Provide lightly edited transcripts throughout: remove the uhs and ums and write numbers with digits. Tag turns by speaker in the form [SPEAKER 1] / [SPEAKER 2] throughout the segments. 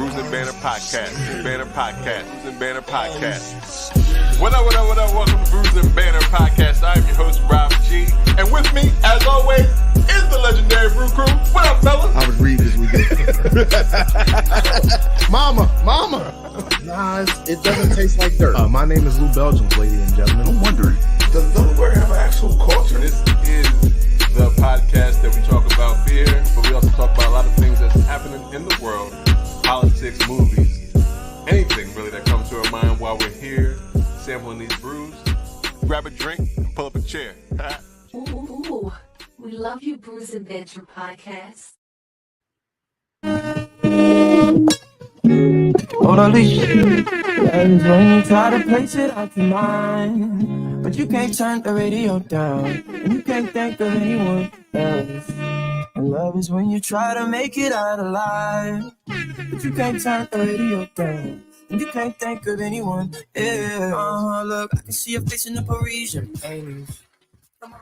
[SPEAKER 1] Brews and Banter Podcast. Banter Podcast. Brews and Banter Podcast. What up, what up, what up? Welcome to Brews and Banter Podcast. I'm your host, Rob G. And with me, as always, is the Legendary Brew Crew. What up, fellas?
[SPEAKER 2] I was reading this weekend. Mama. Nah, it doesn't taste like dirt. My name is Lou Belgium, ladies and gentlemen. I'm wondering,
[SPEAKER 1] does Delaware have an actual culture? This is the podcast that we talk about beer, but we also talk about a lot of things that's happening in the world, politics, movies, anything really that comes to our mind while we're here sampling these brews. Grab a drink and pull up a chair.
[SPEAKER 3] Ooh, we love you, Brews and Banter Podcast.
[SPEAKER 4] Totally. That is when you try to place it out your mind, but you can't turn the radio down, and you can't think of anyone else. And love is when you try to make it out alive, but you can't turn the radio down, and you can't think of anyone else. Look, I can see your face in the Parisian paintings. Come on.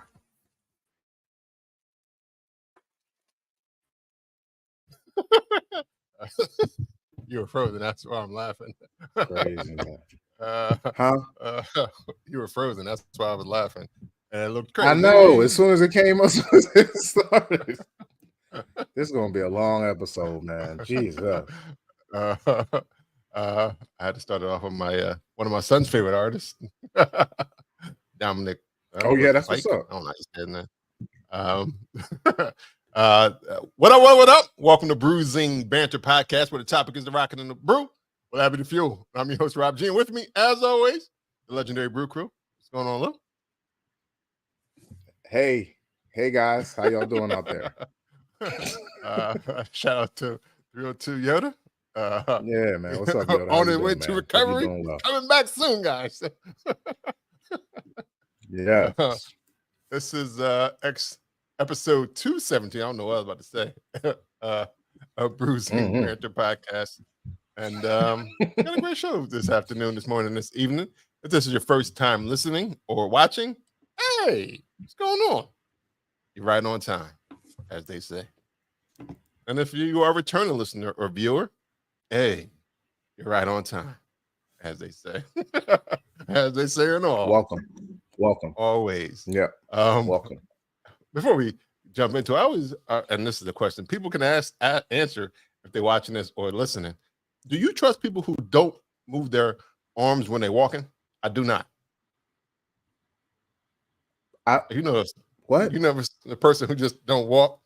[SPEAKER 1] You were frozen. That's why I'm laughing.
[SPEAKER 2] Crazy, man.
[SPEAKER 1] You were frozen. That's why I was laughing. And it looked crazy.
[SPEAKER 2] I know. As soon as it came up, as soon as it started. This is going to be a long episode, man. Jesus.
[SPEAKER 1] I had to start it off with my one of my son's favorite artists, Dominic.
[SPEAKER 2] Oh, yeah, that's what's up.
[SPEAKER 1] I don't know his head now. What up? Welcome to Bruising Banter Podcast, where the topic is the rockin' and the brew. Well, happy to fuel. I'm your host, Rob G. And with me, as always, the Legendary Brew Crew. What's going on, Lou?
[SPEAKER 2] Hey guys, how y'all doing out there?
[SPEAKER 1] Shout out to 302 Yoda.
[SPEAKER 2] Yeah, man. What's up, Yoda?
[SPEAKER 1] On his way to recovery. Coming back soon, guys.
[SPEAKER 2] Yeah.
[SPEAKER 1] This is episode 217. I don't know what I was about to say. A Bruising Banter Podcast. And got a great show this afternoon, this morning, this evening. If this is your first time listening or watching, hey, what's going on? You're right on time, as they say. And if you are a returning listener or viewer, hey, you're right on time, as they say. As they say in all.
[SPEAKER 2] Welcome.
[SPEAKER 1] Always.
[SPEAKER 2] Yeah. Welcome.
[SPEAKER 1] Before we jump into it, I always, and this is the question people can answer if they're watching this or listening. Do you trust people who don't move their arms when they're walking? I do not. You know
[SPEAKER 2] what?
[SPEAKER 1] You never the person who just don't walk.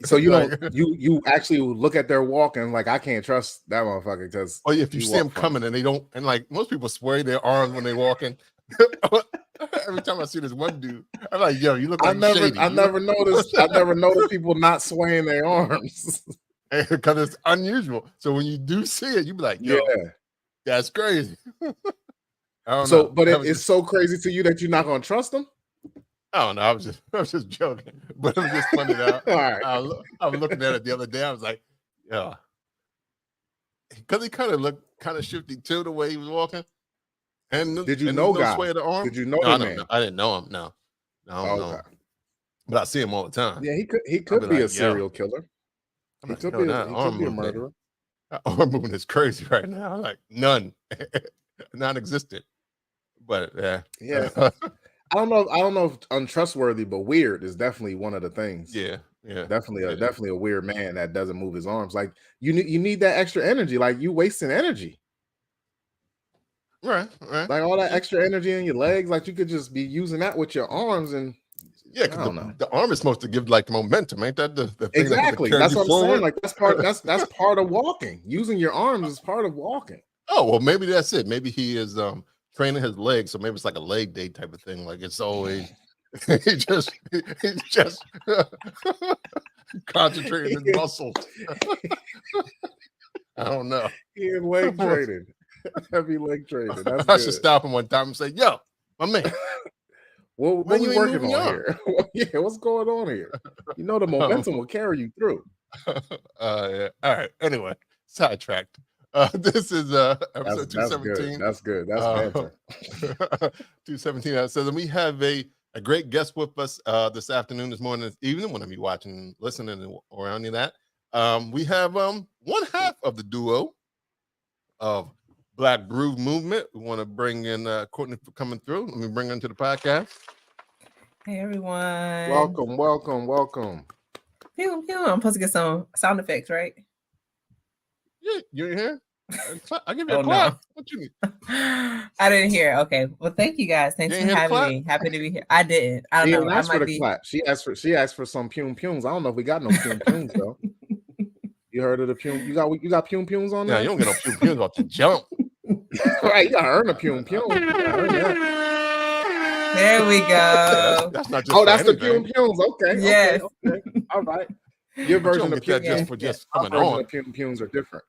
[SPEAKER 2] So you don't you actually look at their walk and like I can't trust that motherfucker because
[SPEAKER 1] if you see them coming and they don't, and like most people sway their arms when they're walking. Every time I see this one dude, I'm like, yo, you look like shady.
[SPEAKER 2] I never noticed people not swaying their arms.
[SPEAKER 1] Because it's unusual. So when you do see it, you be like, yo, that's crazy. I don't know.
[SPEAKER 2] But it's so crazy to you that you're not gonna trust them?
[SPEAKER 1] I don't know. I was just joking. But it was just funny that
[SPEAKER 2] all right.
[SPEAKER 1] I was looking at it the other day. I was like, yeah. Because he kind of looked kind of shifty too, the way he was walking. And
[SPEAKER 2] did you know God?
[SPEAKER 1] Sway of the arm?
[SPEAKER 2] Did you know
[SPEAKER 1] no,
[SPEAKER 2] man?
[SPEAKER 1] I didn't know him. No, I don't know. But I see him all the time.
[SPEAKER 2] Yeah, he could be a serial killer. He could be a murderer.
[SPEAKER 1] That arm movement is crazy right now. Like none, non-existent. But
[SPEAKER 2] yeah. I don't know if untrustworthy, but weird is definitely one of the things.
[SPEAKER 1] Yeah.
[SPEAKER 2] Definitely a weird man that doesn't move his arms. Like you need that extra energy. Like you wasting energy.
[SPEAKER 1] Right.
[SPEAKER 2] Like all that extra energy in your legs, like you could just be using that with your arms and.
[SPEAKER 1] Yeah, because the arm is supposed to give like the momentum, ain't that the thing?
[SPEAKER 2] Exactly. That's what I'm saying. Like that's part of walking. Using your arms is part of walking.
[SPEAKER 1] Oh well, maybe that's it. Maybe he is training his legs, so maybe it's like a leg day type of thing. Like it's always he just concentrating his muscles. I don't know.
[SPEAKER 2] He in leg training, heavy leg training. That's
[SPEAKER 1] I should stop him one time and say, "Yo, my man."
[SPEAKER 2] What are you working on here? Yeah, what's going on here? You know the momentum will carry you through.
[SPEAKER 1] Yeah. All right. Anyway, sidetracked. This is episode 217.
[SPEAKER 2] That's good. That's Banter.
[SPEAKER 1] 217. So then we have a great guest with us this afternoon, this morning, this evening, whenever you're watching, listening, or any of that. We have one half of the duo of Black Brew Movement. We want to bring in Courtney for coming through. Let me bring her into the podcast.
[SPEAKER 5] Hey everyone.
[SPEAKER 2] Welcome.
[SPEAKER 5] Pew, pew. I'm supposed to get some sound effects, right?
[SPEAKER 1] Yeah, you ain't here? I'll give you a
[SPEAKER 5] Oh,
[SPEAKER 1] clap.
[SPEAKER 5] no.
[SPEAKER 1] What you need?
[SPEAKER 5] I didn't hear. Okay. Well, thank you guys. Thanks
[SPEAKER 1] You
[SPEAKER 5] for
[SPEAKER 1] ain't hear the
[SPEAKER 5] having
[SPEAKER 1] clap?
[SPEAKER 5] me. Happy to be here. I didn't. I
[SPEAKER 2] She
[SPEAKER 5] don't
[SPEAKER 2] didn't
[SPEAKER 5] know. I
[SPEAKER 2] ask for
[SPEAKER 5] might
[SPEAKER 2] the
[SPEAKER 5] be.
[SPEAKER 2] clap. She asked for some pum pums. I don't know if we got no pum pums though. You heard of the pum? You got pum pums on
[SPEAKER 1] No,
[SPEAKER 2] there?
[SPEAKER 1] you don't get no pum pums off the jump.
[SPEAKER 2] Right, you gotta earn a pum pum.
[SPEAKER 5] There we go.
[SPEAKER 1] That's not just.
[SPEAKER 2] Oh,
[SPEAKER 1] for
[SPEAKER 2] that's the
[SPEAKER 1] anything.
[SPEAKER 2] pum pums. Okay.
[SPEAKER 5] Yes.
[SPEAKER 2] Okay. All right. Your
[SPEAKER 1] But you
[SPEAKER 2] version
[SPEAKER 1] don't
[SPEAKER 2] of
[SPEAKER 1] get that
[SPEAKER 2] pum
[SPEAKER 1] just for just
[SPEAKER 2] our
[SPEAKER 1] coming
[SPEAKER 2] version
[SPEAKER 1] on.
[SPEAKER 2] of pum pums are different.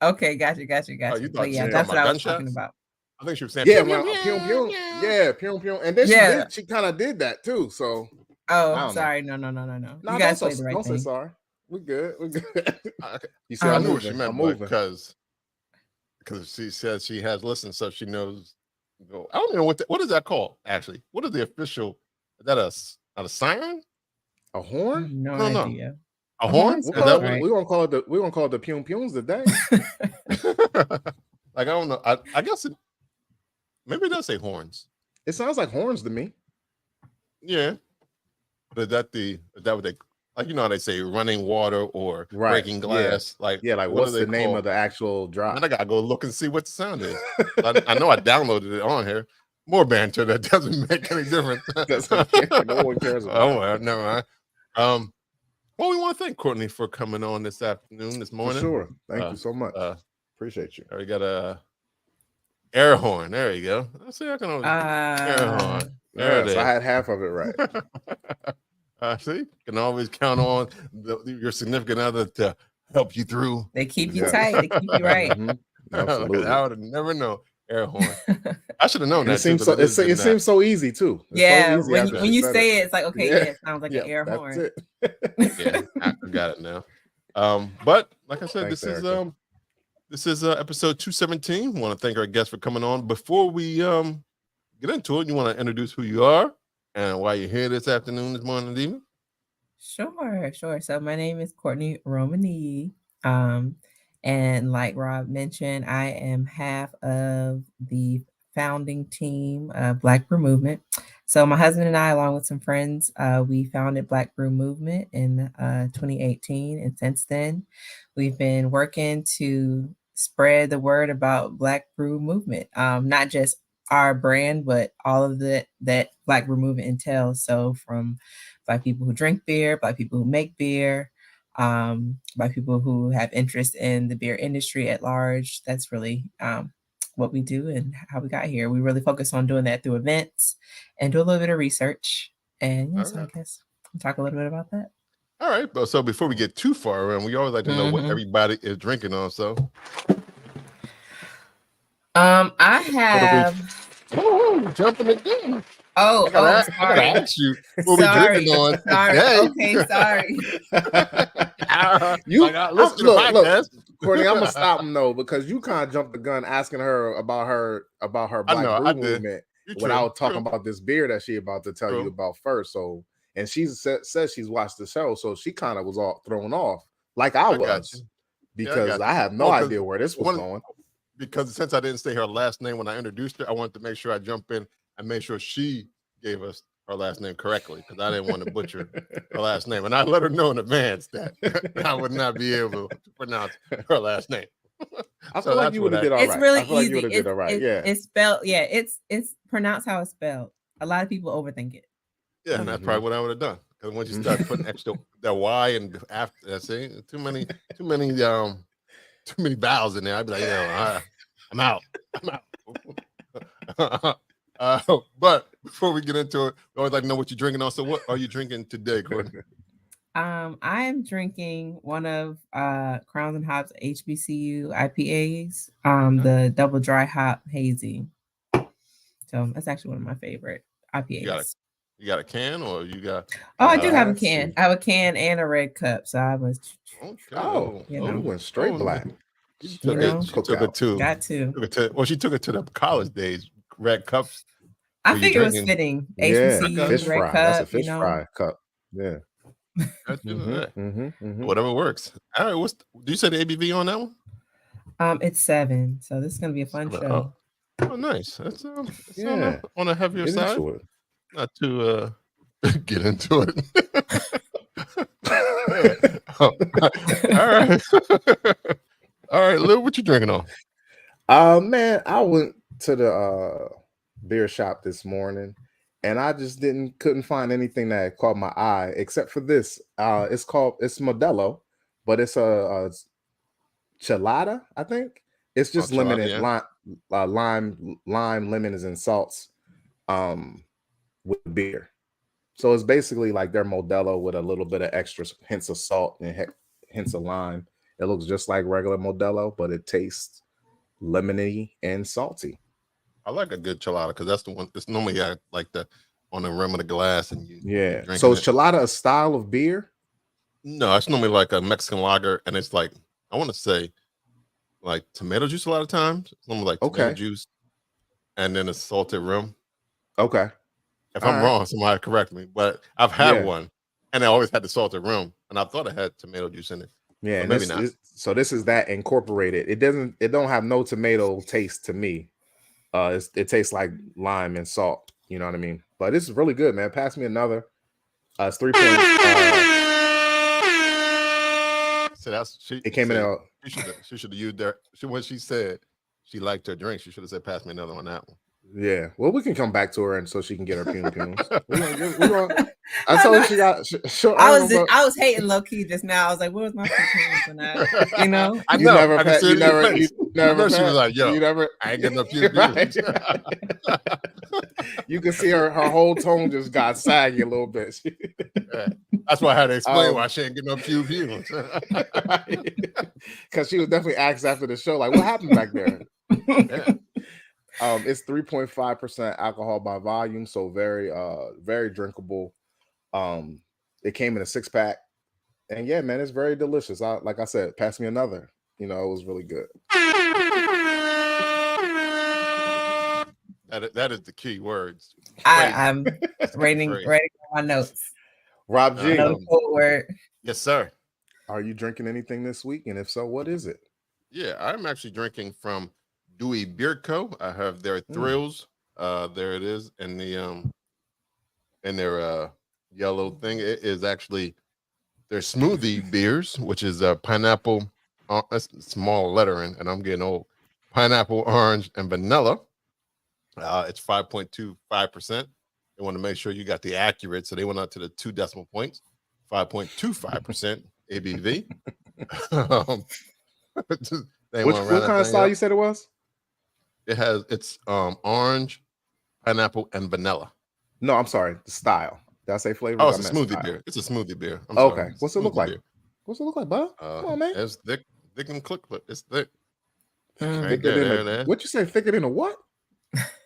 [SPEAKER 5] Okay. Gotcha.
[SPEAKER 1] Oh, you
[SPEAKER 5] But
[SPEAKER 1] thought
[SPEAKER 5] yeah,
[SPEAKER 1] she was
[SPEAKER 5] that's what
[SPEAKER 1] talking
[SPEAKER 5] I was
[SPEAKER 1] about
[SPEAKER 5] talking
[SPEAKER 1] gunshots?
[SPEAKER 5] about.
[SPEAKER 1] I think she was saying.
[SPEAKER 2] Yeah,
[SPEAKER 1] pew,
[SPEAKER 2] well,
[SPEAKER 1] pew,
[SPEAKER 2] pum
[SPEAKER 1] pew,
[SPEAKER 2] pum.
[SPEAKER 1] pew.
[SPEAKER 2] Yeah, pum pum. And then
[SPEAKER 5] Yeah.
[SPEAKER 2] she kind of did that too. So
[SPEAKER 5] Oh,
[SPEAKER 2] I don't
[SPEAKER 5] sorry. No.
[SPEAKER 2] Nah,
[SPEAKER 5] You guys played the right
[SPEAKER 2] don't say
[SPEAKER 5] thing.
[SPEAKER 2] sorry. We're good.
[SPEAKER 1] Okay.
[SPEAKER 2] You see,
[SPEAKER 1] I
[SPEAKER 2] I'm
[SPEAKER 1] knew what she
[SPEAKER 2] moving.
[SPEAKER 1] meant,
[SPEAKER 2] I'm
[SPEAKER 1] but
[SPEAKER 2] moving.
[SPEAKER 1] because she says she has listened, so she knows. I don't know what is that called. Actually, what is the official? Is that a siren?
[SPEAKER 2] A
[SPEAKER 5] I have
[SPEAKER 2] horn?
[SPEAKER 5] no
[SPEAKER 1] No.
[SPEAKER 5] idea.
[SPEAKER 1] A horn?
[SPEAKER 5] Sounds
[SPEAKER 1] Is that
[SPEAKER 5] right.
[SPEAKER 2] We're gonna call it the pum pums today.
[SPEAKER 1] Like I don't know. I guess maybe it does say horns.
[SPEAKER 2] It sounds like horns to me.
[SPEAKER 1] Yeah, but is that what they like? You know how they say running water or
[SPEAKER 2] Right,
[SPEAKER 1] breaking glass? Like
[SPEAKER 2] Like
[SPEAKER 1] what
[SPEAKER 2] what's
[SPEAKER 1] are they
[SPEAKER 2] the name
[SPEAKER 1] called?
[SPEAKER 2] of the actual drop?
[SPEAKER 1] And I gotta go look and see what the sound is. I know I downloaded it on here. More banter that doesn't make any difference.
[SPEAKER 2] No one cares about
[SPEAKER 1] Oh well, never mind. Well, we want to thank Courtney for coming on this afternoon, this
[SPEAKER 2] For
[SPEAKER 1] morning.
[SPEAKER 2] sure. Thank you so much. Appreciate you.
[SPEAKER 1] We got a air horn. There you go. Let's see. I can always air horn. There it
[SPEAKER 2] Yes,
[SPEAKER 1] is.
[SPEAKER 2] I had half of it right.
[SPEAKER 1] See, you can always count on your significant other to help you through.
[SPEAKER 5] They keep you
[SPEAKER 2] Yeah.
[SPEAKER 5] tight. They keep you right.
[SPEAKER 2] Mhm. Absolutely.
[SPEAKER 1] I would never know air horn. I should have known
[SPEAKER 2] And
[SPEAKER 1] that.
[SPEAKER 2] it seems so. It seems so easy too. It's
[SPEAKER 5] Yeah,
[SPEAKER 2] so easy
[SPEAKER 5] when
[SPEAKER 2] after
[SPEAKER 5] you
[SPEAKER 2] said
[SPEAKER 5] say it, it's like, okay,
[SPEAKER 2] Yeah.
[SPEAKER 5] yeah, it sounds like an air
[SPEAKER 2] that's
[SPEAKER 5] horn.
[SPEAKER 2] it.
[SPEAKER 1] Yeah, I got it now. But like I said,
[SPEAKER 2] Thanks,
[SPEAKER 1] this is episode 217. Want to thank our guests for coming on. Before we get into it, you want to introduce who you are and why you're here this afternoon, this morning, this evening?
[SPEAKER 5] Sure. So my name is Courtney Romani. And like Rob mentioned, I am half of the founding team of Black Brew Movement. So my husband and I, along with some friends, we founded Black Brew Movement in 2018. And since then, we've been working to spread the word about Black Brew Movement, not just our brand, but all of that Black Brew Movement entails. So from Black people who drink beer, Black people who make beer, by people who have interest in the beer industry at large. That's really what we do and how we got here. We really focus on doing that through events and do a little bit of research. And yes, I guess we'll talk a little bit about that.
[SPEAKER 1] All right. But so before we get too far around, we always like to know what everybody is drinking on. So
[SPEAKER 5] I have
[SPEAKER 1] jumping the gun.
[SPEAKER 5] I
[SPEAKER 1] gotta
[SPEAKER 5] sorry.
[SPEAKER 1] ask you what we
[SPEAKER 5] Sorry.
[SPEAKER 1] drinking on
[SPEAKER 5] Sorry.
[SPEAKER 1] today.
[SPEAKER 5] Okay, sorry.
[SPEAKER 1] Listen to the podcast.
[SPEAKER 2] Courtney, I'm gonna stop him though because you kind of jumped the gun asking her about her Black Brew Movement without talking about this beer that she about to tell you about first. So, and she says she's watched the show, so she kind of was all thrown off, like I was, because I have no idea where this was going.
[SPEAKER 1] Because since I didn't say her last name when I introduced her, I wanted to make sure I jump in and make sure she gave us her last name correctly because I didn't want to butcher her last name. And I let her know in advance that I would not be able to pronounce her last name.
[SPEAKER 2] I feel like you would have did all right.
[SPEAKER 5] It's really
[SPEAKER 2] I feel like
[SPEAKER 5] easy.
[SPEAKER 2] you would have did all right.
[SPEAKER 5] It's spelled. Yeah, it's pronounced how it's spelled. A lot of people overthing it.
[SPEAKER 1] Yeah, and that's probably what I would have done. Because once you start putting extra that Y and after, see, too many vowels in there, I'd be like, I'm out. But before we get into it, we always like to know what you're drinking on. So what are you drinking today, Courtney?
[SPEAKER 5] I am drinking one of Crowns and Hops HBCU IPAs, the double dry hop hazy. So that's actually one of my favorite IPAs.
[SPEAKER 1] You got a can or you got?
[SPEAKER 5] Oh, I do have a can. I have a can and a red cup. So I was.
[SPEAKER 2] Okay. You went straight black.
[SPEAKER 1] She took it to.
[SPEAKER 5] Got to.
[SPEAKER 1] Well, she took it to the college days. Red cups.
[SPEAKER 5] I figured it was fitting. HBCU
[SPEAKER 2] fish
[SPEAKER 5] red
[SPEAKER 2] fry.
[SPEAKER 5] cup.
[SPEAKER 2] That's a fish fry cup. Yeah.
[SPEAKER 1] Whatever works. All right. Do you say the ABV on that one?
[SPEAKER 5] It's 7, so this is gonna be a fun show.
[SPEAKER 1] Oh, nice. That's on a heavier side. Not to get into it. All right. All right, Lou, what you drinking on?
[SPEAKER 2] Man, I went to the beer shop this morning and I just couldn't find anything that caught my eye except for this. It's Modelo, but it's a chelada, I think. It's just limited lime, lemons, and salts with beer. So it's basically like their Modelo with a little bit of extra hints of salt and hints of lime. It looks just like regular Modelo, but it tastes lemony and salty.
[SPEAKER 1] I like a good chelada because that's the one. It's normally like on the rim of the glass, and
[SPEAKER 2] So is chelada a style of beer?
[SPEAKER 1] No, it's normally like a Mexican lager, and it's like I want to say like tomato juice a lot of times. It's normally like tomato juice, and then a salted rim.
[SPEAKER 2] Okay.
[SPEAKER 1] If I'm wrong, somebody correct me. But I've had one, and I always had the salted rim, and I thought it had tomato juice in it.
[SPEAKER 2] Yeah, maybe not. So this is that incorporated. It don't have no tomato taste to me. It tastes like lime and salt. You know what I mean? But this is really good, man. Pass me another. It's 3 points.
[SPEAKER 1] So
[SPEAKER 2] it came in out.
[SPEAKER 1] She should have used that. When she said she liked her drink, she should have said, "Pass me another on that one."
[SPEAKER 2] Yeah, well, we can come back to her and so she can get her pumes. I told her she got.
[SPEAKER 5] I was hating low key just now. I was like, "Where was my pumes on that?" You know,
[SPEAKER 2] you never.
[SPEAKER 1] She was like, "Yo, I ain't getting no pumes."
[SPEAKER 2] Right. You can see her whole tone just got saggy a little bit.
[SPEAKER 1] That's why I had to explain why she ain't getting no pumes.
[SPEAKER 2] Because she was definitely asked after the show, like, "What happened back there?" Yeah. It's 3.5% alcohol by volume, so very very drinkable. It came in a 6-pack, and yeah, man, it's very delicious. Like I said, pass me another. You know, it was really good.
[SPEAKER 1] That is the key words.
[SPEAKER 5] I'm writing my notes.
[SPEAKER 2] Rob G,
[SPEAKER 5] another code word.
[SPEAKER 1] Yes, sir.
[SPEAKER 2] Are you drinking anything this week? And if so, what is it?
[SPEAKER 1] Yeah, I'm actually drinking from Dewey Beer Co. I have their Thrills. There it is in their yellow thing. It is actually their smoothie beers, which is pineapple, small lettering, and I'm getting old. Pineapple, orange, and vanilla. It's 5.25%. They want to make sure you got the accurate, so they went out to the 2 decimal points. 5.25% ABV.
[SPEAKER 2] What kind of style you said it was?
[SPEAKER 1] It's orange, pineapple, and vanilla.
[SPEAKER 2] No, I'm sorry. The style. Did I say flavor?
[SPEAKER 1] Oh, it's a smoothie beer. It's a smoothie beer.
[SPEAKER 2] Okay. What's it look like? What's it look like, bud? Come on, man.
[SPEAKER 1] It's thick and click, but it's thick.
[SPEAKER 2] What you say? Thicker than a what?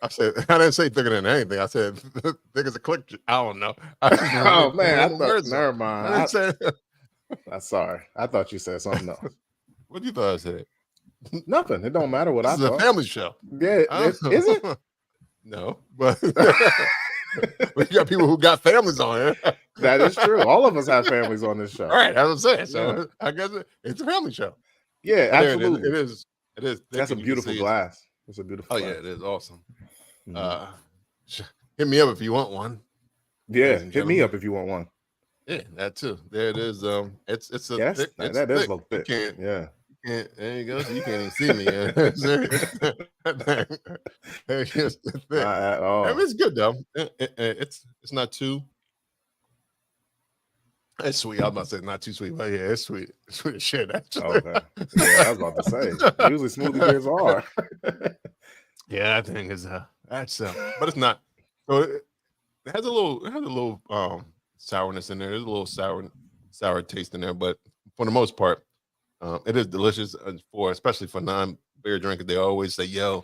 [SPEAKER 1] I didn't say thicker than anything. I said thick as a click. I don't know.
[SPEAKER 2] Oh man, I thought. Never mind.
[SPEAKER 1] I didn't say.
[SPEAKER 2] I'm sorry. I thought you said something else.
[SPEAKER 1] What you thought I said?
[SPEAKER 2] Nothing. It don't matter what I thought.
[SPEAKER 1] This is a family show.
[SPEAKER 2] Yeah, is it?
[SPEAKER 1] No, but we got people who got families on here.
[SPEAKER 2] That is true. All of us have families on this show.
[SPEAKER 1] All right, that's what I'm saying. So I guess it's a family show.
[SPEAKER 2] Yeah, absolutely.
[SPEAKER 1] It is.
[SPEAKER 2] That's a beautiful glass. It's a beautiful glass.
[SPEAKER 1] Yeah, it is awesome. Hit me up if you want one.
[SPEAKER 2] Yeah, hit me up if you want one.
[SPEAKER 1] Yeah, that too. There it is. It's a thick.
[SPEAKER 2] That does look thick. There
[SPEAKER 1] you go. So you can't even see me. It's thick.
[SPEAKER 2] Not at all.
[SPEAKER 1] I mean, it's good though. It's not too. It's sweet. I was about to say not too sweet, but yeah, it's sweet. It's sweet as shit. Actually.
[SPEAKER 2] Okay. Yeah, I was about to say. Usually smoothie beers are.
[SPEAKER 1] Yeah, that thing is that's but it's not. So it has a little sourness in there. There's a little sour taste in there, but for the most part, it is delicious. Especially for non-beer drinkers, they always say, "Yo,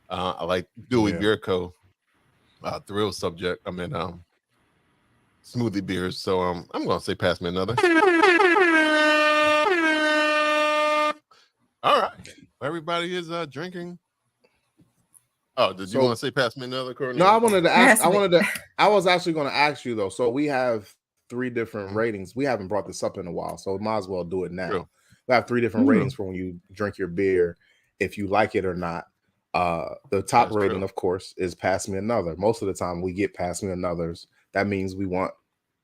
[SPEAKER 1] I like Dewey Beer Co. Thrill subject. I mean, smoothie beers." So I'm gonna say, pass me another. All right, everybody is drinking. Oh, did you want to say pass me another, Courtney?
[SPEAKER 2] No, I wanted to ask. I was actually going to ask you though. So we have 3 different ratings. We haven't brought this up in a while, so we might as well do it now.
[SPEAKER 1] True.
[SPEAKER 2] We have 3 different ratings for when you drink your beer, if you like it or not. The top rating, of course, is Pass Me Another. Most of the time we get Pass Me Anothers. That means we want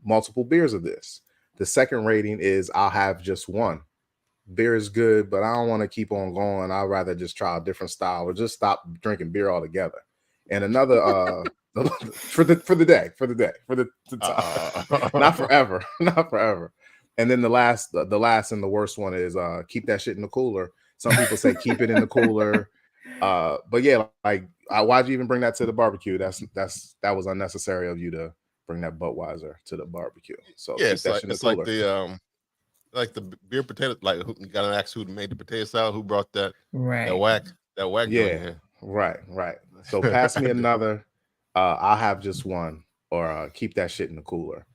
[SPEAKER 2] multiple beers of this. The second rating is I'll have just one. Beer is good, but I don't want to keep on going. I'd rather just try a different style or just stop drinking beer altogether. And another for the day, not forever, not forever. And then the last and the worst one is keep that shit in the cooler. Some people say keep it in the cooler. But yeah, like why'd you even bring that to the barbecue? That was unnecessary of you to bring that Budweiser to the barbecue. So
[SPEAKER 1] yeah, it's like the beer potato. Like you gotta ask who made the potato salad, who brought that that whack.
[SPEAKER 2] Yeah, right. So Pass Me Another. I'll have just one, or keep that shit in the cooler.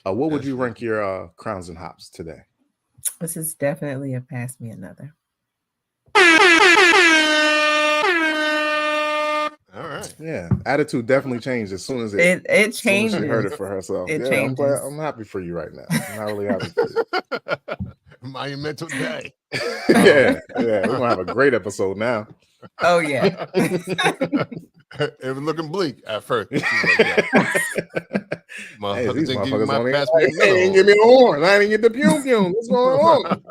[SPEAKER 2] What would you rank your Crowns and Hops today?
[SPEAKER 5] This is definitely a Pass Me Another.
[SPEAKER 1] All right.
[SPEAKER 2] Yeah, attitude definitely changed as soon as
[SPEAKER 5] it changed.
[SPEAKER 2] She heard it for herself. I'm happy for you right now. I'm not really happy for you.
[SPEAKER 1] Monumental day.
[SPEAKER 2] yeah. We're gonna have a great episode now.
[SPEAKER 5] Oh yeah.
[SPEAKER 1] It was looking bleak at first.
[SPEAKER 2] Motherfuckers didn't give me my pass. They didn't give me the horn. I didn't get the pum pum. What's going on?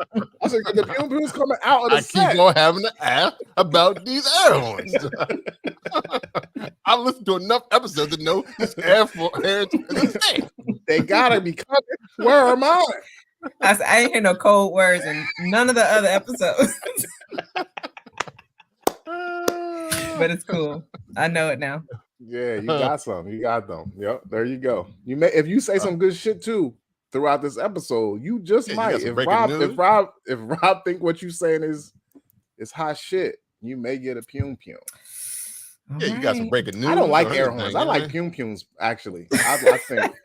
[SPEAKER 2] I said the pum pum's coming out of the set.
[SPEAKER 1] Keep on having to ask about these air horns. I listened to enough episodes to know this air horn.
[SPEAKER 2] They gotta be coming. Where am I?
[SPEAKER 5] I ain't hear no cold words in none of the other episodes. But it's cool. I know it now.
[SPEAKER 2] Yeah, you got some. You got them. Yep, there you go. If you say some good shit too throughout this episode, you just might. If Rob think what you saying is hot shit, you may get a pum pum.
[SPEAKER 1] Yeah, you got some breaking news.
[SPEAKER 2] I don't like air horns. I like pum pums actually. I think.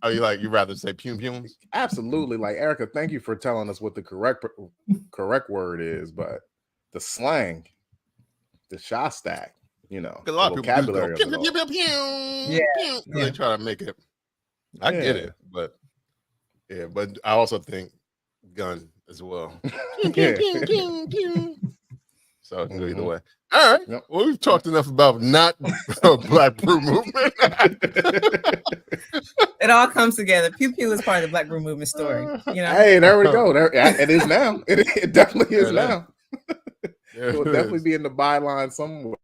[SPEAKER 1] Oh, you rather say pum pums?
[SPEAKER 2] Absolutely. Like Erica, thank you for telling us what the correct word is, but the slang, the shot stack, a lot of vocabulary.
[SPEAKER 1] People do go, yeah. They try to make it. I get it, but I also think gun as well. So it can go either way. All right. Yep. Well, we've talked enough about not Black Brew Movement.
[SPEAKER 5] It all comes together. Pew Pew is part of the Black Brew Movement story.
[SPEAKER 2] Hey, there we go. It is now. It definitely is now. It will definitely be in the byline somewhere.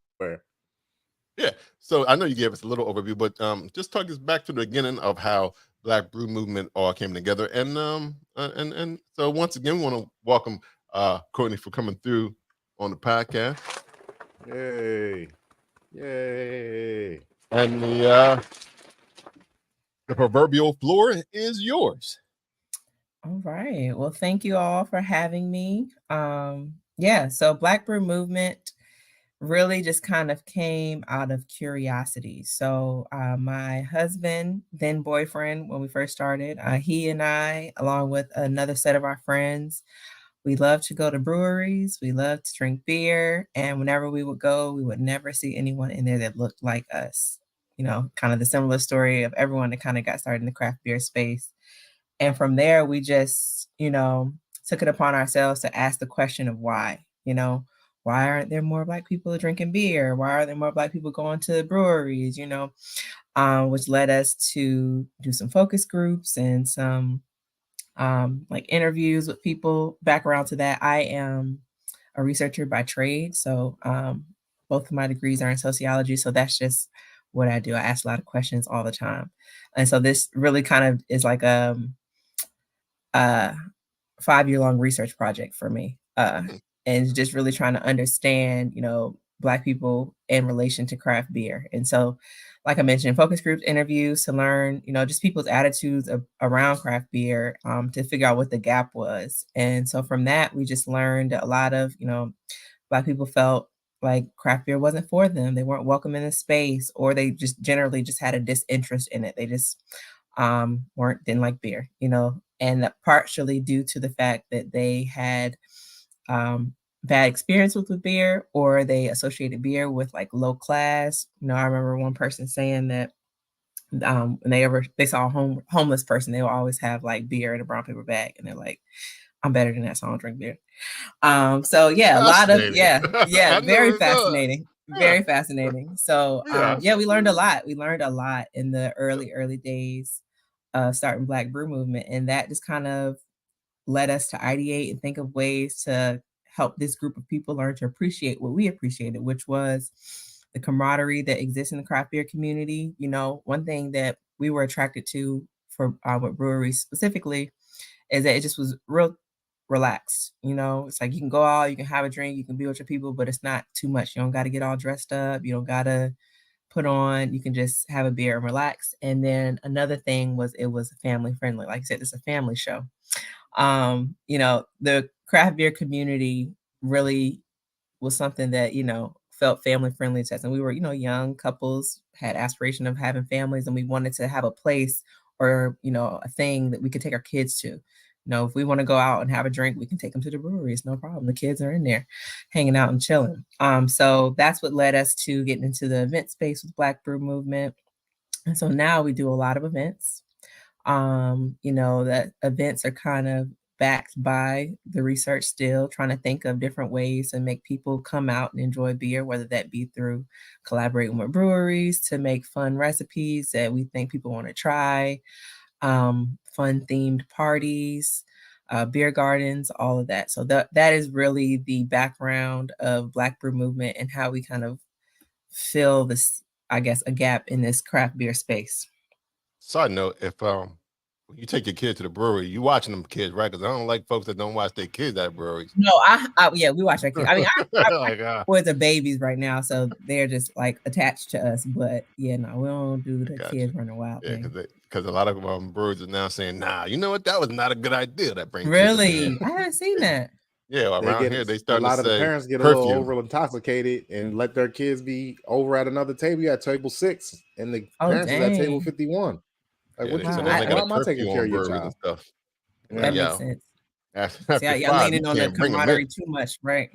[SPEAKER 1] Yeah. So I know you gave us a little overview, but just talk us back to the beginning of how Black Brew Movement all came together. And so once again, we want to welcome Courtney for coming through on the podcast.
[SPEAKER 2] Yay.
[SPEAKER 1] And the proverbial floor is yours.
[SPEAKER 5] All right. Well, thank you all for having me. So Black Brew Movement really just kind of came out of curiosity. So my husband, then boyfriend, when we first started, he and I, along with another set of our friends, we love to go to breweries. We love to drink beer. And whenever we would go, we would never see anyone in there that looked like us. Kind of the similar story of everyone that kind of got started in the craft beer space. And from there, we just, took it upon ourselves to ask the question of why. Why aren't there more Black people drinking beer? Why are there more Black people going to breweries? Which led us to do some focus groups and some interviews with people. Background to that, I am a researcher by trade. So both of my degrees are in sociology. So that's just what I do. I ask a lot of questions all the time. And so this really kind of is like a 5-year-long research project for me. And just really trying to understand, Black people in relation to craft beer. And so, like I mentioned, focus groups, interviews to learn, just people's attitudes around craft beer to figure out what the gap was. And so from that, we just learned a lot of, Black people felt like craft beer wasn't for them. They weren't welcome in the space, or they just generally just had a disinterest in it. They just didn't like beer, and partially due to the fact that they had bad experiences with beer, or they associated beer with like low class. I remember one person saying that when they saw a homeless person, they will always have like beer in a brown paper bag, and they're like, I'm better than that, so I don't drink beer. So yeah, a lot of very fascinating. Very fascinating. So we learned a lot. We learned a lot in the early days of starting Black Brew Movement, and that just kind of led us to ideate and think of ways to help this group of people learn to appreciate what we appreciated, which was the camaraderie that exists in the craft beer community. You know, one thing that we were attracted to for with breweries specifically is that it just was real relaxed. You know, it's like you can go out, you can have a drink, you can be with your people, but it's not too much. You don't got to get all dressed up. You don't got to put on, you can just have a beer and relax. And then another thing was it was family friendly. Like I said, it's a family show. You know, the craft beer community really was something that, you know, felt family friendly to us. And we were, you know, young couples, had aspiration of having families, and we wanted to have a place or, you know, a thing that we could take our kids to. You know, if we want to go out and have a drink, we can take them to the brewery. It's no problem. The kids are in there hanging out and chilling. So that's what led us to getting into the event space with Black Brew Movement. And so now we do a lot of events. You know, that events are kind of backed by the research still, trying to think of different ways to make people come out and enjoy beer, whether that be through collaborating with breweries to make fun recipes that we think people want to try, fun themed parties, beer gardens, all of that. So that is really the background of Black Brew Movement and how we kind of fill this, I guess, a gap in this craft beer space.
[SPEAKER 1] Side note, if you take your kid to the brewery, you watching them kids, right? Because I don't like folks that don't watch their kids at breweries.
[SPEAKER 5] No, we watch our kids. I mean, our boys are babies right now, so they're just like attached to us. But yeah, no, we don't do the kids running wild thing.
[SPEAKER 1] Because a lot of breweries are now saying, "Nah, you know what? That was not a good idea." That brings
[SPEAKER 5] really, I haven't seen that.
[SPEAKER 1] Yeah, well, around here they start.
[SPEAKER 2] A lot of the parents get a little over intoxicated and let their kids be over at another table. You at table 6, and the parents is at table 51. Like, what?
[SPEAKER 1] So
[SPEAKER 2] why am I taking care of your child?
[SPEAKER 1] And stuff.
[SPEAKER 5] That makes sense.
[SPEAKER 1] After
[SPEAKER 5] y'all leaning on the camaraderie too much, right?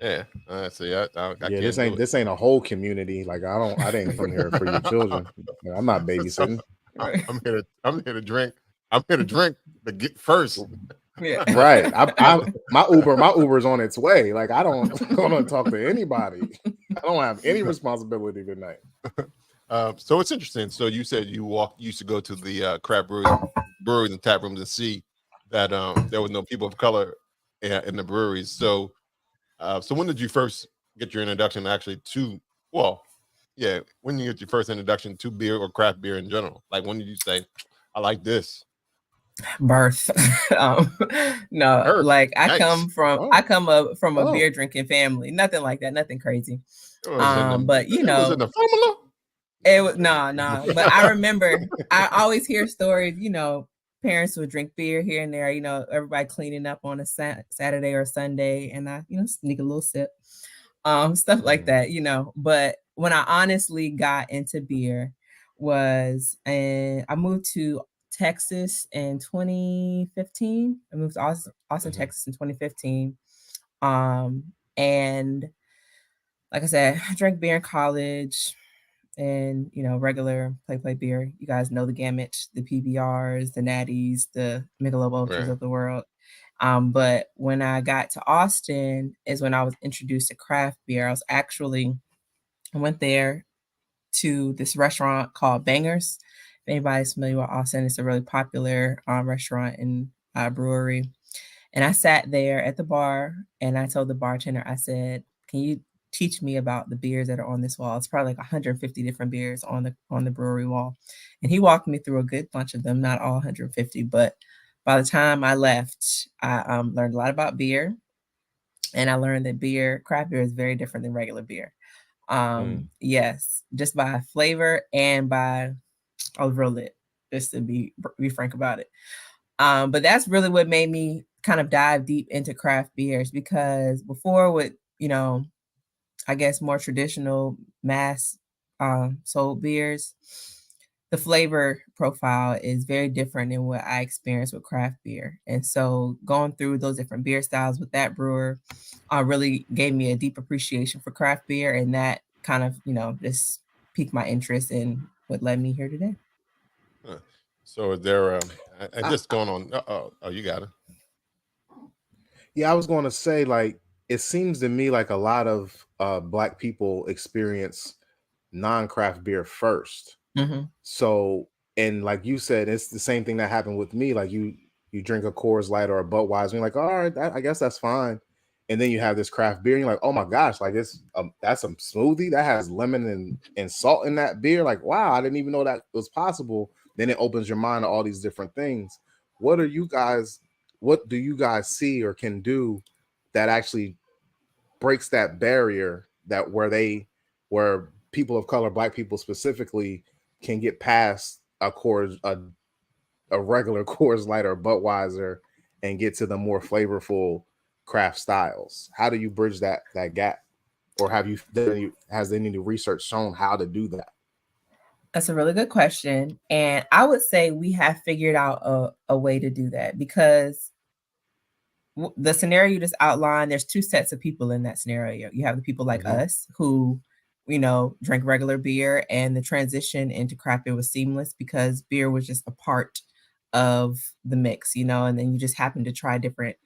[SPEAKER 1] Yeah. I
[SPEAKER 2] this ain't a whole community. Like I ain't from here for your children. I'm not babysitting.
[SPEAKER 1] I'm here to drink. I'm here to drink to get first.
[SPEAKER 5] Yeah.
[SPEAKER 2] Right. My Uber's on its way. Like I don't want to talk to anybody. I don't have any responsibility tonight.
[SPEAKER 1] So it's interesting. So you said you used to go to the craft breweries and tap rooms and see that there was no people of color in the breweries. So when did you first get your introduction actually to? Well, yeah, when did you get your first introduction to beer or craft beer in general? Like when did you say, "I like this"?
[SPEAKER 5] Birth. No, Birth. Like I come up from a beer drinking family. Nothing like that. Nothing crazy. But you know,
[SPEAKER 1] was in the formula.
[SPEAKER 5] It was no. But I remember I always hear stories, you know, parents would drink beer here and there, you know, everybody cleaning up on a Saturday or Sunday, and I, you know, sneak a little sip. Stuff like that, you know. But when I honestly got into beer was, and I moved to Texas in 2015. I moved to Austin, Texas in 2015. And like I said, I drank beer in college. And, you know, regular play beer. You guys know the gamut, the PBRs, the Natties, the Michelob Ultras of the world. But when I got to Austin is when I was introduced to craft beer. I went there to this restaurant called Bangers. If anybody's familiar with Austin, it's a really popular restaurant and brewery. And I sat there at the bar and I told the bartender, I said, "Can you teach me about the beers that are on this wall?" It's probably like 150 different beers on the brewery wall. And he walked me through a good bunch of them, not all 150, but by the time I left, I learned a lot about beer. And I learned that craft beer is very different than regular beer. Yes, just by flavor and by, I was real lit, just to be frank about it. But that's really what made me kind of dive deep into craft beers, because before with, you know, I guess more traditional mass sold beers, the flavor profile is very different than what I experienced with craft beer. And so going through those different beer styles with that brewer really gave me a deep appreciation for craft beer. And that kind of, you know, just piqued my interest in what led me here today.
[SPEAKER 1] So is there and just going on? Oh, you got it.
[SPEAKER 2] Yeah, I was going to say, like, it seems to me like a lot of Black people experience non-craft beer first.
[SPEAKER 5] Mm-hmm.
[SPEAKER 2] So, and like you said, it's the same thing that happened with me. Like you drink a Coors Light or a Budweiser, and you're like, all right, I guess that's fine. And then you have this craft beer, and you're like, oh my gosh, like that's a smoothie that has lemon and salt in that beer. Like, wow, I didn't even know that was possible. Then it opens your mind to all these different things. What do you guys see or can do that actually breaks that barrier that where people of color, Black people specifically, can get past a regular Coors Light or Budweiser and get to the more flavorful craft styles? How do you bridge that gap? Or has any research shown how to do that?
[SPEAKER 5] That's a really good question. And I would say we have figured out a way to do that, because the scenario you just outlined, there's two sets of people in that scenario. You have the people like us who, drink regular beer, and the transition into craft beer was seamless because beer was just a part of the mix, and then you just happen to try different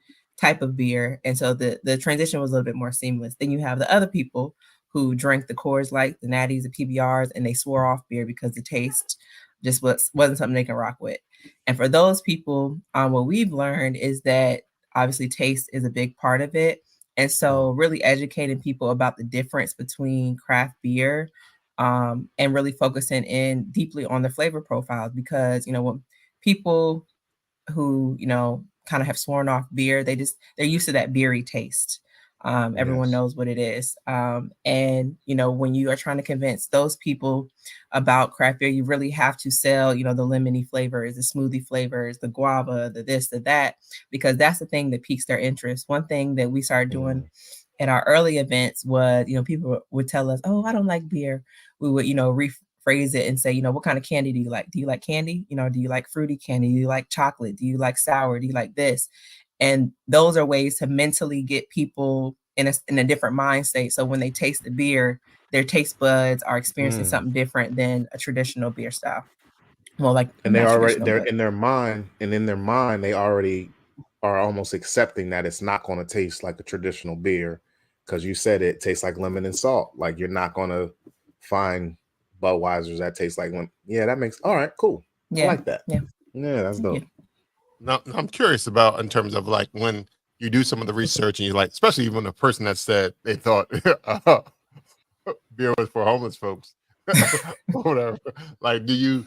[SPEAKER 5] type of beer. And so the transition was a little bit more seamless. Then you have the other people who drank the Coors Light, the Natties, the PBRs, and they swore off beer because the taste just wasn't something they can rock with. And for those people, what we've learned is that obviously taste is a big part of it. And so really educating people about the difference between craft beer, and really focusing in deeply on the flavor profiles, because, when people who, kind of have sworn off beer, they're used to that beery taste. Everyone knows what it is. And, when you are trying to convince those people about craft beer, you really have to sell, the lemony flavors, the smoothie flavors, the guava, the this, the that, because that's the thing that piques their interest. One thing that we started doing at our early events was, people would tell us, oh, I don't like beer. We would, rephrase it and say, what kind of candy do you like? Do you like candy? Do you like fruity candy? Do you like chocolate? Do you like sour? Do you like this? And those are ways to mentally get people in a different mind state. So when they taste the beer, their taste buds are experiencing something different than a traditional beer style. Well,
[SPEAKER 2] and in their mind, they already are almost accepting that it's not going to taste like a traditional beer, because you said it tastes like lemon and salt. Like, you're not going to find Budweisers that taste like lemon. Yeah, that makes all right, cool. Yeah. I like that. Yeah, that's dope.
[SPEAKER 1] Yeah. Now, I'm curious about, in terms of like when you do some of the research and you like, especially even a person that said they thought beer was for homeless folks or whatever. Like, do you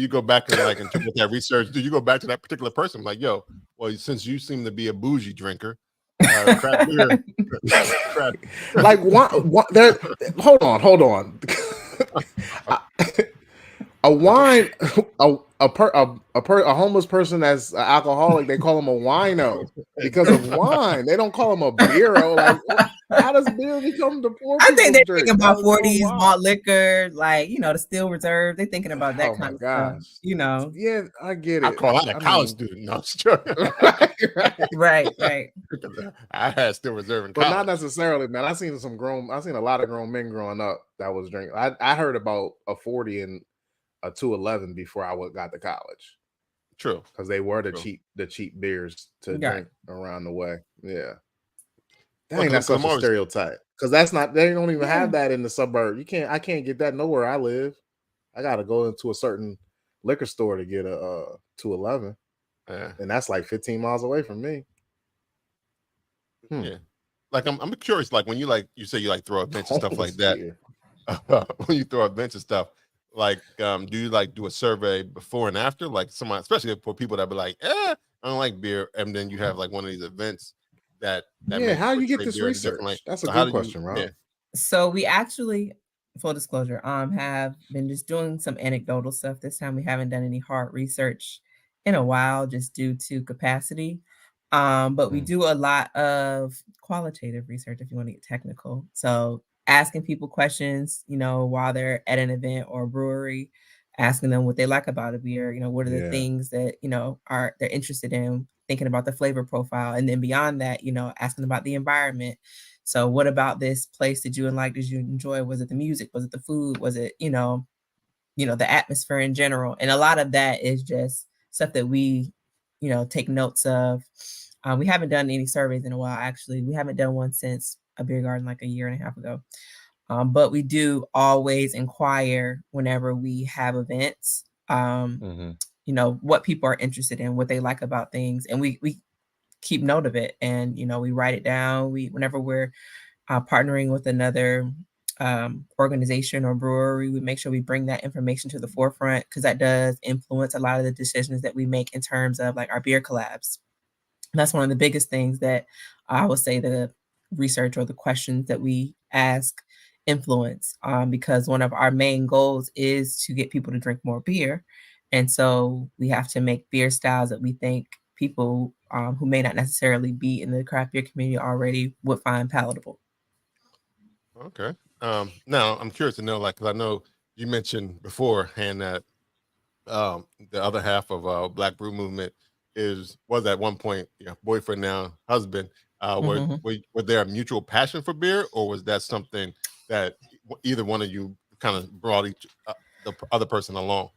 [SPEAKER 1] go back and, like, in terms of that research, do you go back to that particular person like, yo, well, since you seem to be a bougie drinker, craft beer,
[SPEAKER 2] like what there, hold on. A wine, a homeless person that's an alcoholic, they call him a wino because of wine. They don't call him a beero. Like, how does beer become the poor?
[SPEAKER 5] I think they're thinking about 40s, malt liquor, like, the Still Reserve. They're thinking about that kind of stuff.
[SPEAKER 2] Yeah, I get it.
[SPEAKER 1] I call that a college student. No,
[SPEAKER 5] right.
[SPEAKER 1] I had Still Reserve in college.
[SPEAKER 2] But not necessarily, man. I seen a lot of grown men growing up that was drinking. I heard about a 40 and a 211 before I got to college.
[SPEAKER 1] True,
[SPEAKER 2] because they were the cheap beers to drink around the way. Yeah, dang, that's such a stereotype. Because that's not. They don't even have that in the suburb. I can't get that nowhere I live. I got to go into a certain liquor store to get a 211, and that's like 15 miles away from me.
[SPEAKER 1] Yeah, like I'm curious. Like when you say you like throw events and stuff like that. When you throw events and stuff. Like, do you do a survey before and after? Like, someone, especially for people that be like, I don't like beer, and then you have like one of these events that
[SPEAKER 2] how you get this research? That's a good question, Rob. Yeah.
[SPEAKER 5] So we actually, full disclosure, have been just doing some anecdotal stuff this time. We haven't done any hard research in a while, just due to capacity. But we do a lot of qualitative research, if you want to get technical. So asking people questions, while they're at an event or a brewery, asking them what they like about a beer, what are the things that, they're interested in, thinking about the flavor profile. And then beyond that, asking about the environment. So what about this place did you enjoy? Was it the music? Was it the food? Was it, the atmosphere in general. And a lot of that is just stuff that we, take notes of. We haven't done any surveys in a while, actually. We haven't done one since a beer garden like a year and a half ago. But we do always inquire whenever we have events, what people are interested in, what they like about things. And we keep note of it. And, we write it down. Whenever we're partnering with another organization or brewery, we make sure we bring that information to the forefront, because that does influence a lot of the decisions that we make in terms of like our beer collabs. And that's one of the biggest things that I would say the research or the questions that we ask influence, because one of our main goals is to get people to drink more beer. And so we have to make beer styles that we think people who may not necessarily be in the craft beer community already would find palatable.
[SPEAKER 1] Okay. Now I'm curious to know, like, because I know you mentioned beforehand that the other half of Black Brew Movement was at one point boyfriend, now husband. Was there a mutual passion for beer, or was that something that either one of you kind of brought the other person along?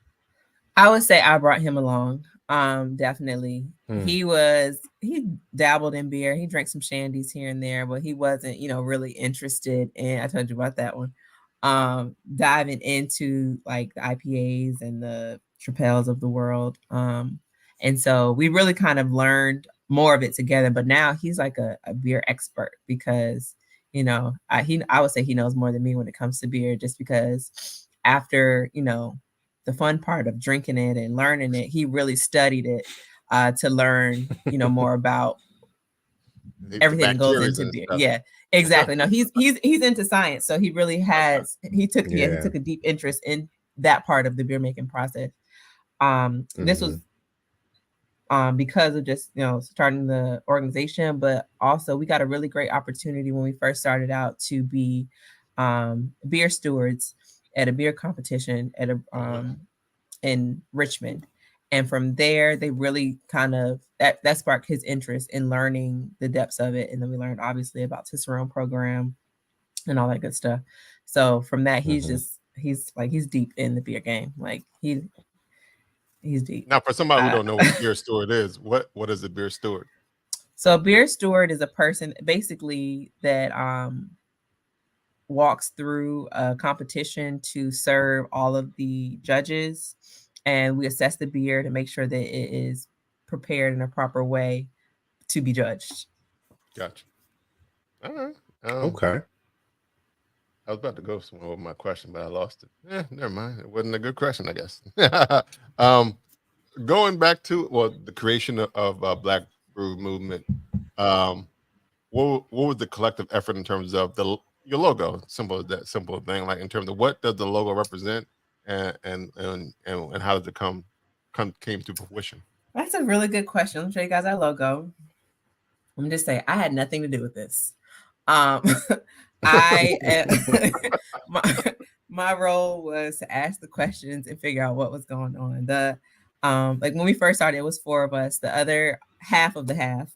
[SPEAKER 5] I would say I brought him along. Definitely. He dabbled in beer. He drank some shandies here and there, but he wasn't, really interested in, I told you about that one, diving into like the IPAs and the Tripels of the world. And so we really kind of learned more of it together, but now he's like a beer expert, because, I would say he knows more than me when it comes to beer, just because after, the fun part of drinking it and learning it, he really studied it to learn, more about everything that goes into beer. Stuff. Yeah, exactly. No, he's into science, so he really has. He took a deep interest in that part of the beer making process. This was because of just starting the organization, but also we got a really great opportunity when we first started out to be beer stewards at a beer competition at in Richmond. And from there, they really kind of that sparked his interest in learning the depths of it. And then we learned obviously about Cicerone program and all that good stuff. So from that, he's deep in the beer game. Like he's deep.
[SPEAKER 1] Now, for somebody who don't know what a beer steward is, what is a beer steward?
[SPEAKER 5] So a beer steward is a person basically that walks through a competition to serve all of the judges, and we assess the beer to make sure that it is prepared in a proper way to be judged.
[SPEAKER 1] Gotcha. All right.
[SPEAKER 2] Okay.
[SPEAKER 1] I was about to go somewhere with my question, but I lost it. Never mind. It wasn't a good question, I guess. Going back to the creation of Black Brew Movement, what was the collective effort in terms of your logo? Simple thing. Like in terms of what does the logo represent, and how did it came to fruition?
[SPEAKER 5] That's a really good question. Let me show you guys our logo. Let me just say, I had nothing to do with this. My role was to ask the questions and figure out what was going on. Like when we first started, it was 4 of us. The other half of the half,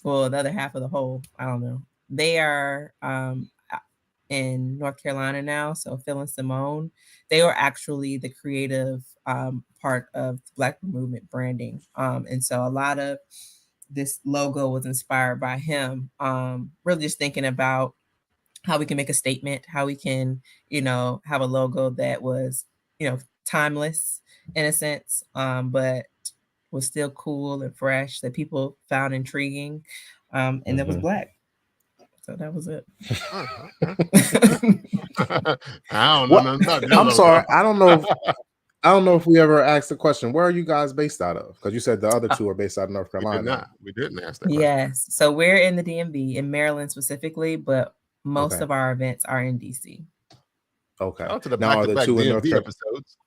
[SPEAKER 5] well, the other half of the whole, I don't know. They are in North Carolina now. So Phil and Simone, they were actually the creative part of Black Movement branding. And so a lot of this logo was inspired by him, really just thinking about how we can make a statement, how we can, have a logo that was, timeless in a sense, but was still cool and fresh, that people found intriguing, and that was Black. So that was it.
[SPEAKER 1] I don't know.
[SPEAKER 2] I'm sorry. I don't know if we ever asked the question, where are you guys based out of? Because you said the other 2 are based out of North Carolina.
[SPEAKER 1] We didn't ask that question.
[SPEAKER 5] Yes. So we're in the DMV, in Maryland specifically, but most of our events are in DC.
[SPEAKER 2] Okay.
[SPEAKER 1] Out to the now, are the 2 in North Carolina episodes?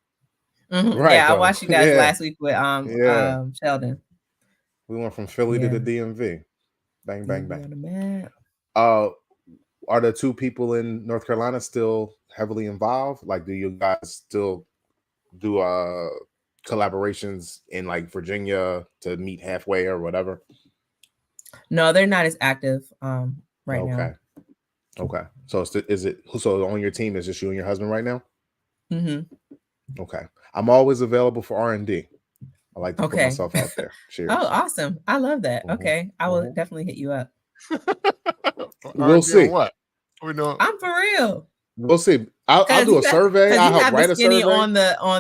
[SPEAKER 5] Right. Yeah, I watched you guys last week with Sheldon.
[SPEAKER 2] We went from Philly to the DMV. Bang, bang, bang. Are the 2 people in North Carolina still heavily involved? Like, do you guys still do collaborations in like Virginia to meet halfway or whatever?
[SPEAKER 5] No, they're not as active right now.
[SPEAKER 2] Okay. So is it so on your team is just you and your husband right now?
[SPEAKER 5] Mm-hmm.
[SPEAKER 2] Okay. I'm always available for R&D. I like to put myself out there. Cheers.
[SPEAKER 5] Oh, awesome. I love that. Okay. I will definitely hit you up.
[SPEAKER 2] We'll see.
[SPEAKER 1] What?
[SPEAKER 5] I'm for real.
[SPEAKER 2] We'll see. I'll do a survey. I'll help write a survey
[SPEAKER 5] on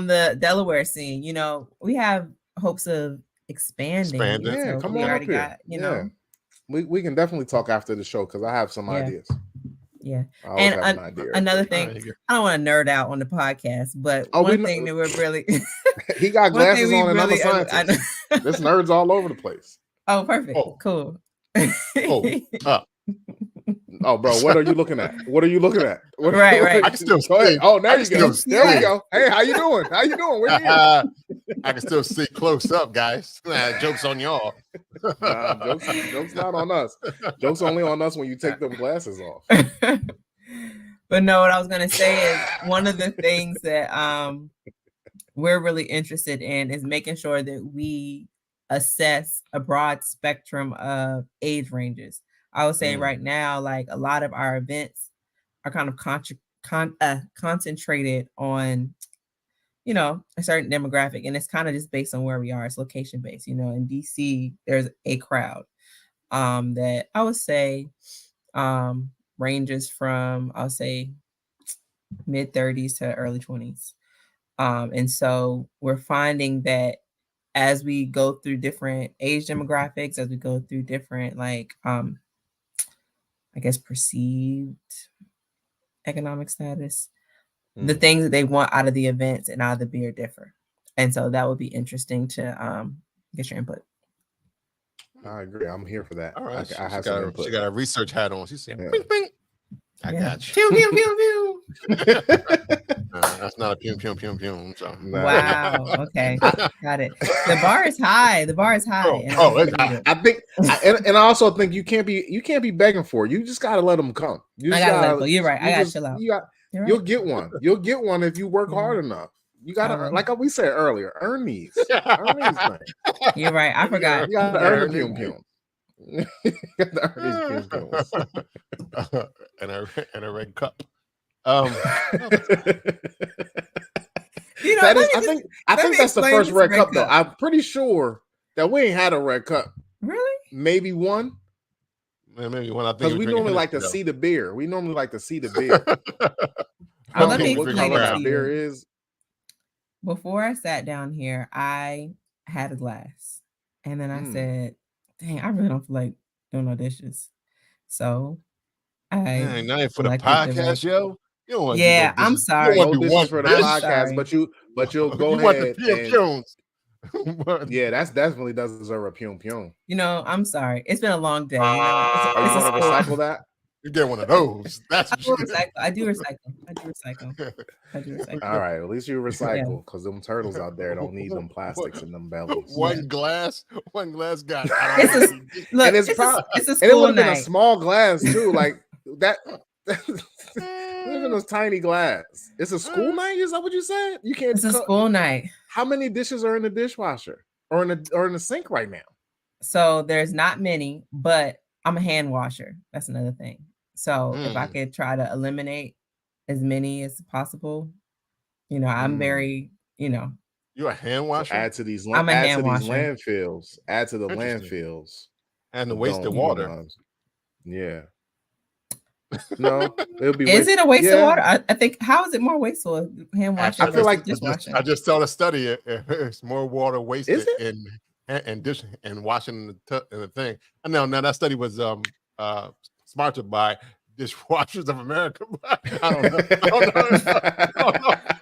[SPEAKER 5] the Delaware scene. You know, we have hopes of expanding.
[SPEAKER 2] Yeah,
[SPEAKER 5] so
[SPEAKER 2] come
[SPEAKER 5] we
[SPEAKER 2] on
[SPEAKER 5] already
[SPEAKER 2] up here.
[SPEAKER 5] got, you know.
[SPEAKER 2] We can definitely talk after the show because I have some ideas.
[SPEAKER 5] Yeah.
[SPEAKER 2] I always have an idea.
[SPEAKER 5] Another thing, I don't want to nerd out on the podcast, but one thing that we're really
[SPEAKER 2] he got glasses on and I'm a scientist. This nerd's all over the place.
[SPEAKER 5] Oh, perfect. Cool.
[SPEAKER 2] Oh, bro, what are you looking at?
[SPEAKER 5] Right.
[SPEAKER 1] I can still
[SPEAKER 2] go ahead. Oh, there you go. There we
[SPEAKER 5] Yeah.
[SPEAKER 2] go. Hey, how you doing? We're here.
[SPEAKER 1] I can still see close up, guys. Joke's on y'all.
[SPEAKER 2] Joke's not on us. Joke's only on us when you take them glasses off.
[SPEAKER 5] But no, what I was gonna say is one of the things that we're really interested in is making sure that we assess a broad spectrum of age ranges. I would say right now, like a lot of our events are kind of concentrated on, you know, a certain demographic, and it's kind of just based on where we are. It's location based. You know, in DC, there's a crowd that I would say ranges from, I'll say, mid 30s to early 20s. And so we're finding that as we go through different age demographics, as we go through different, like, I guess, perceived economic status, the things that they want out of the events and out of the beer differ. And so that would be interesting to get your input.
[SPEAKER 2] I agree. I'm here for that.
[SPEAKER 1] All right.
[SPEAKER 2] I have some input.
[SPEAKER 1] She got a research hat on. She's saying, ping, ping. I got you.
[SPEAKER 5] Pew, pew, pew, pew.
[SPEAKER 1] That's not a pew, pew, pew, pew. So.
[SPEAKER 5] Wow. Okay. Got it. The bar is high.
[SPEAKER 2] I think, and I also think you can't be begging for it. You just gotta let them come.
[SPEAKER 5] You're right. I gotta chill out.
[SPEAKER 2] You'll get one. You'll get one if you work hard enough. You gotta, like we said earlier, earn these. Earn these things.
[SPEAKER 5] You're right. I forgot.
[SPEAKER 2] You gotta earn the pum.
[SPEAKER 1] And a red cup.
[SPEAKER 2] I think that's the first red cup though. I'm pretty sure that we ain't had a red cup.
[SPEAKER 5] Really?
[SPEAKER 2] Maybe one.
[SPEAKER 1] Maybe one. I think
[SPEAKER 2] because we normally like to see the beer. Let me
[SPEAKER 5] explain
[SPEAKER 2] what beer is.
[SPEAKER 5] Before I sat down here, I had a glass, and then I said, "Dang, I really don't feel like doing no dishes." So I
[SPEAKER 1] now for the podcast, yo. You don't want
[SPEAKER 5] I'm sorry.
[SPEAKER 2] You don't want for the podcast, but you'll go ahead. Yeah, that's definitely does deserve a pum pum.
[SPEAKER 5] You know, I'm sorry. It's been a long day.
[SPEAKER 2] Are you going to recycle that?
[SPEAKER 1] You get one of those. That's
[SPEAKER 5] I do recycle.
[SPEAKER 2] All right, at least you recycle because them turtles out there don't need them plastics in them bellies.
[SPEAKER 1] One glass got.
[SPEAKER 5] It's a school
[SPEAKER 2] and it would have been a
[SPEAKER 5] night.
[SPEAKER 2] small glass too, like that. Even those tiny glass. It's a school night. Is that what you said? You can't.
[SPEAKER 5] It's a school night.
[SPEAKER 2] How many dishes are in the dishwasher or in the sink right now?
[SPEAKER 5] So there's not many, but I'm a hand washer. That's another thing. So if I could try to eliminate as many as possible, you know, I'm very, you know.
[SPEAKER 1] You're a hand washer?
[SPEAKER 2] Add to these
[SPEAKER 5] landfills.
[SPEAKER 2] Add to the landfills.
[SPEAKER 1] And the wasted water.
[SPEAKER 2] Yeah. No, it'll be.
[SPEAKER 5] Is it a waste of water? I think. How is it more wasteful? Hand washing.
[SPEAKER 2] I feel like
[SPEAKER 5] dishwashing.
[SPEAKER 1] I just saw a study. It's more water wasted in dish and washing the thing. I know. Now that study was sponsored by Dishwashers of America. I don't know.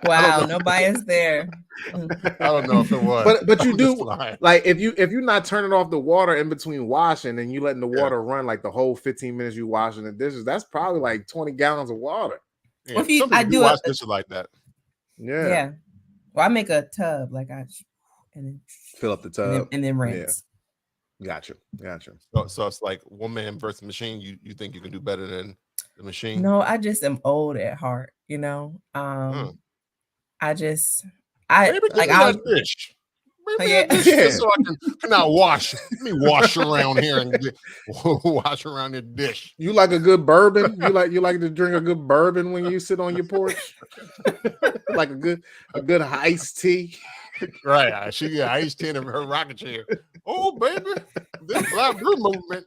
[SPEAKER 5] Wow, no bias there.
[SPEAKER 1] I don't know if it was.
[SPEAKER 2] But you do like if you're not turning off the water in between washing and you letting the water run like the whole 15 minutes you washing the dishes, that's probably like 20 gallons of water.
[SPEAKER 1] Yeah. Well, I do wash dishes like that.
[SPEAKER 2] Yeah.
[SPEAKER 5] Well, I make a tub and then
[SPEAKER 2] fill up the tub
[SPEAKER 5] and then rinse.
[SPEAKER 2] Yeah. Gotcha.
[SPEAKER 1] So it's like one man versus machine. You think you can do better than the machine?
[SPEAKER 5] No, I just am old at heart. You know. I'll
[SPEAKER 1] Bring me that dish just so I can not wash. Let me wash around here and wash around the dish.
[SPEAKER 2] You like a good bourbon? You like to drink a good bourbon when you sit on your porch? Like a good iced tea.
[SPEAKER 1] Right. She got iced tea in her rocket chair. Oh, baby. This Black Brew Movement.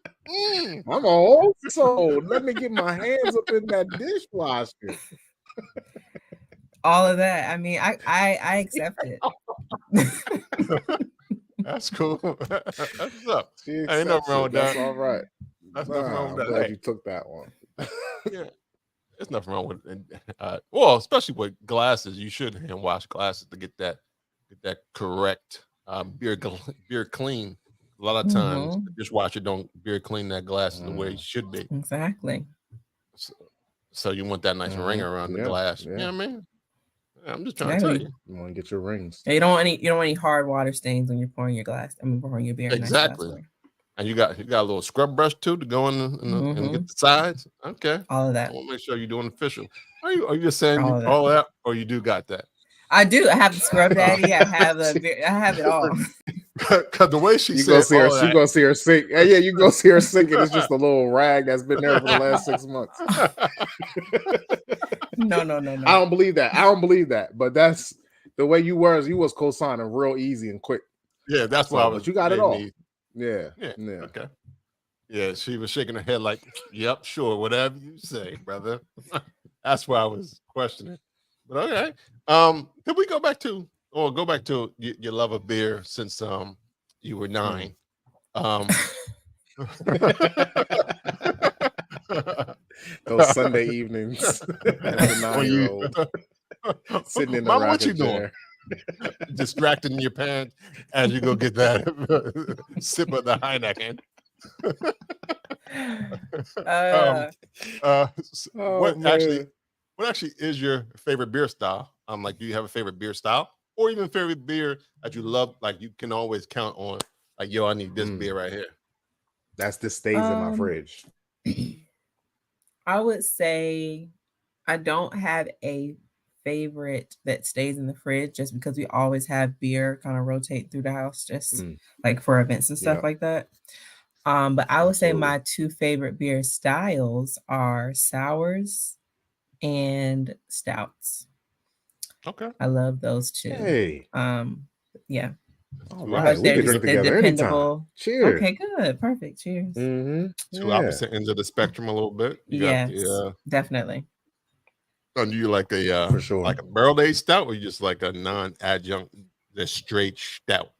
[SPEAKER 2] I'm old, so let me get my hands up in that dishwasher.
[SPEAKER 5] All of that. I mean, I accept it.
[SPEAKER 1] That's cool. That's what's up. Ain't nothing wrong with
[SPEAKER 2] That's
[SPEAKER 1] that.
[SPEAKER 2] all right.
[SPEAKER 1] That's nothing wrong with
[SPEAKER 2] I'm
[SPEAKER 1] that.
[SPEAKER 2] glad you took that one.
[SPEAKER 1] Yeah. There's nothing wrong with it. Well, especially with glasses, you should hand wash glasses to get that correct beer clean. A lot of times, the dishwasher don't beer clean that glass the way it should be.
[SPEAKER 5] Exactly.
[SPEAKER 1] So you want that nice ring around the glass.
[SPEAKER 2] Yeah.
[SPEAKER 1] You know what I mean? I'm just trying to tell you.
[SPEAKER 2] You want to get your rings.
[SPEAKER 5] Yeah, you don't want any hard water stains when you're pouring your glass. Pouring your beer.
[SPEAKER 1] Exactly. Nice, and you got a little scrub brush too to go in and get the sides. Okay.
[SPEAKER 5] All of that.
[SPEAKER 1] I want to make sure you're doing official. Are you just saying all that, or you do got that?
[SPEAKER 5] I do. I have the scrub daddy. I have it all.
[SPEAKER 1] Because the way she
[SPEAKER 2] you
[SPEAKER 1] said,
[SPEAKER 2] you go see her sink. Yeah, you go see her sink, and it's just a little rag that's been there for the last 6 months.
[SPEAKER 5] No.
[SPEAKER 2] I don't believe that. But that's the way you were. You was co-signing real easy and quick.
[SPEAKER 1] Yeah, that's why.
[SPEAKER 2] But you got it all. Yeah.
[SPEAKER 1] Okay. Yeah, she was shaking her head like, "Yep, sure, whatever you say, brother." That's why I was questioning. But okay. Did we go back to your love of beer since you were 9?
[SPEAKER 2] Those Sunday evenings as a 9-year-old sitting in the
[SPEAKER 1] Mama,
[SPEAKER 2] rocking
[SPEAKER 1] what you doing? Distracting your parents as you go get that sip of the Heineken. What actually is your favorite beer style? Like, do you have a favorite beer style, or even favorite beer that you love? Like, you can always count on. Like, yo, I need this beer right here.
[SPEAKER 2] This stays in my fridge.
[SPEAKER 5] I would say I don't have a favorite that stays in the fridge, just because we always have beer kind of rotate through the house, just like for events and stuff like that. But I would say my 2 favorite beer styles are sours and stouts.
[SPEAKER 2] Okay.
[SPEAKER 5] I love those 2.
[SPEAKER 2] Hey.
[SPEAKER 5] Yeah.
[SPEAKER 2] All right. We can drink together anytime. Cheers.
[SPEAKER 5] Okay, good. Perfect. Cheers.
[SPEAKER 1] Two opposite ends of the spectrum a little bit.
[SPEAKER 5] Yes, definitely.
[SPEAKER 1] Do you like
[SPEAKER 2] for sure,
[SPEAKER 1] like a barrel aged stout, or you just like a non-adjunct, the straight stout?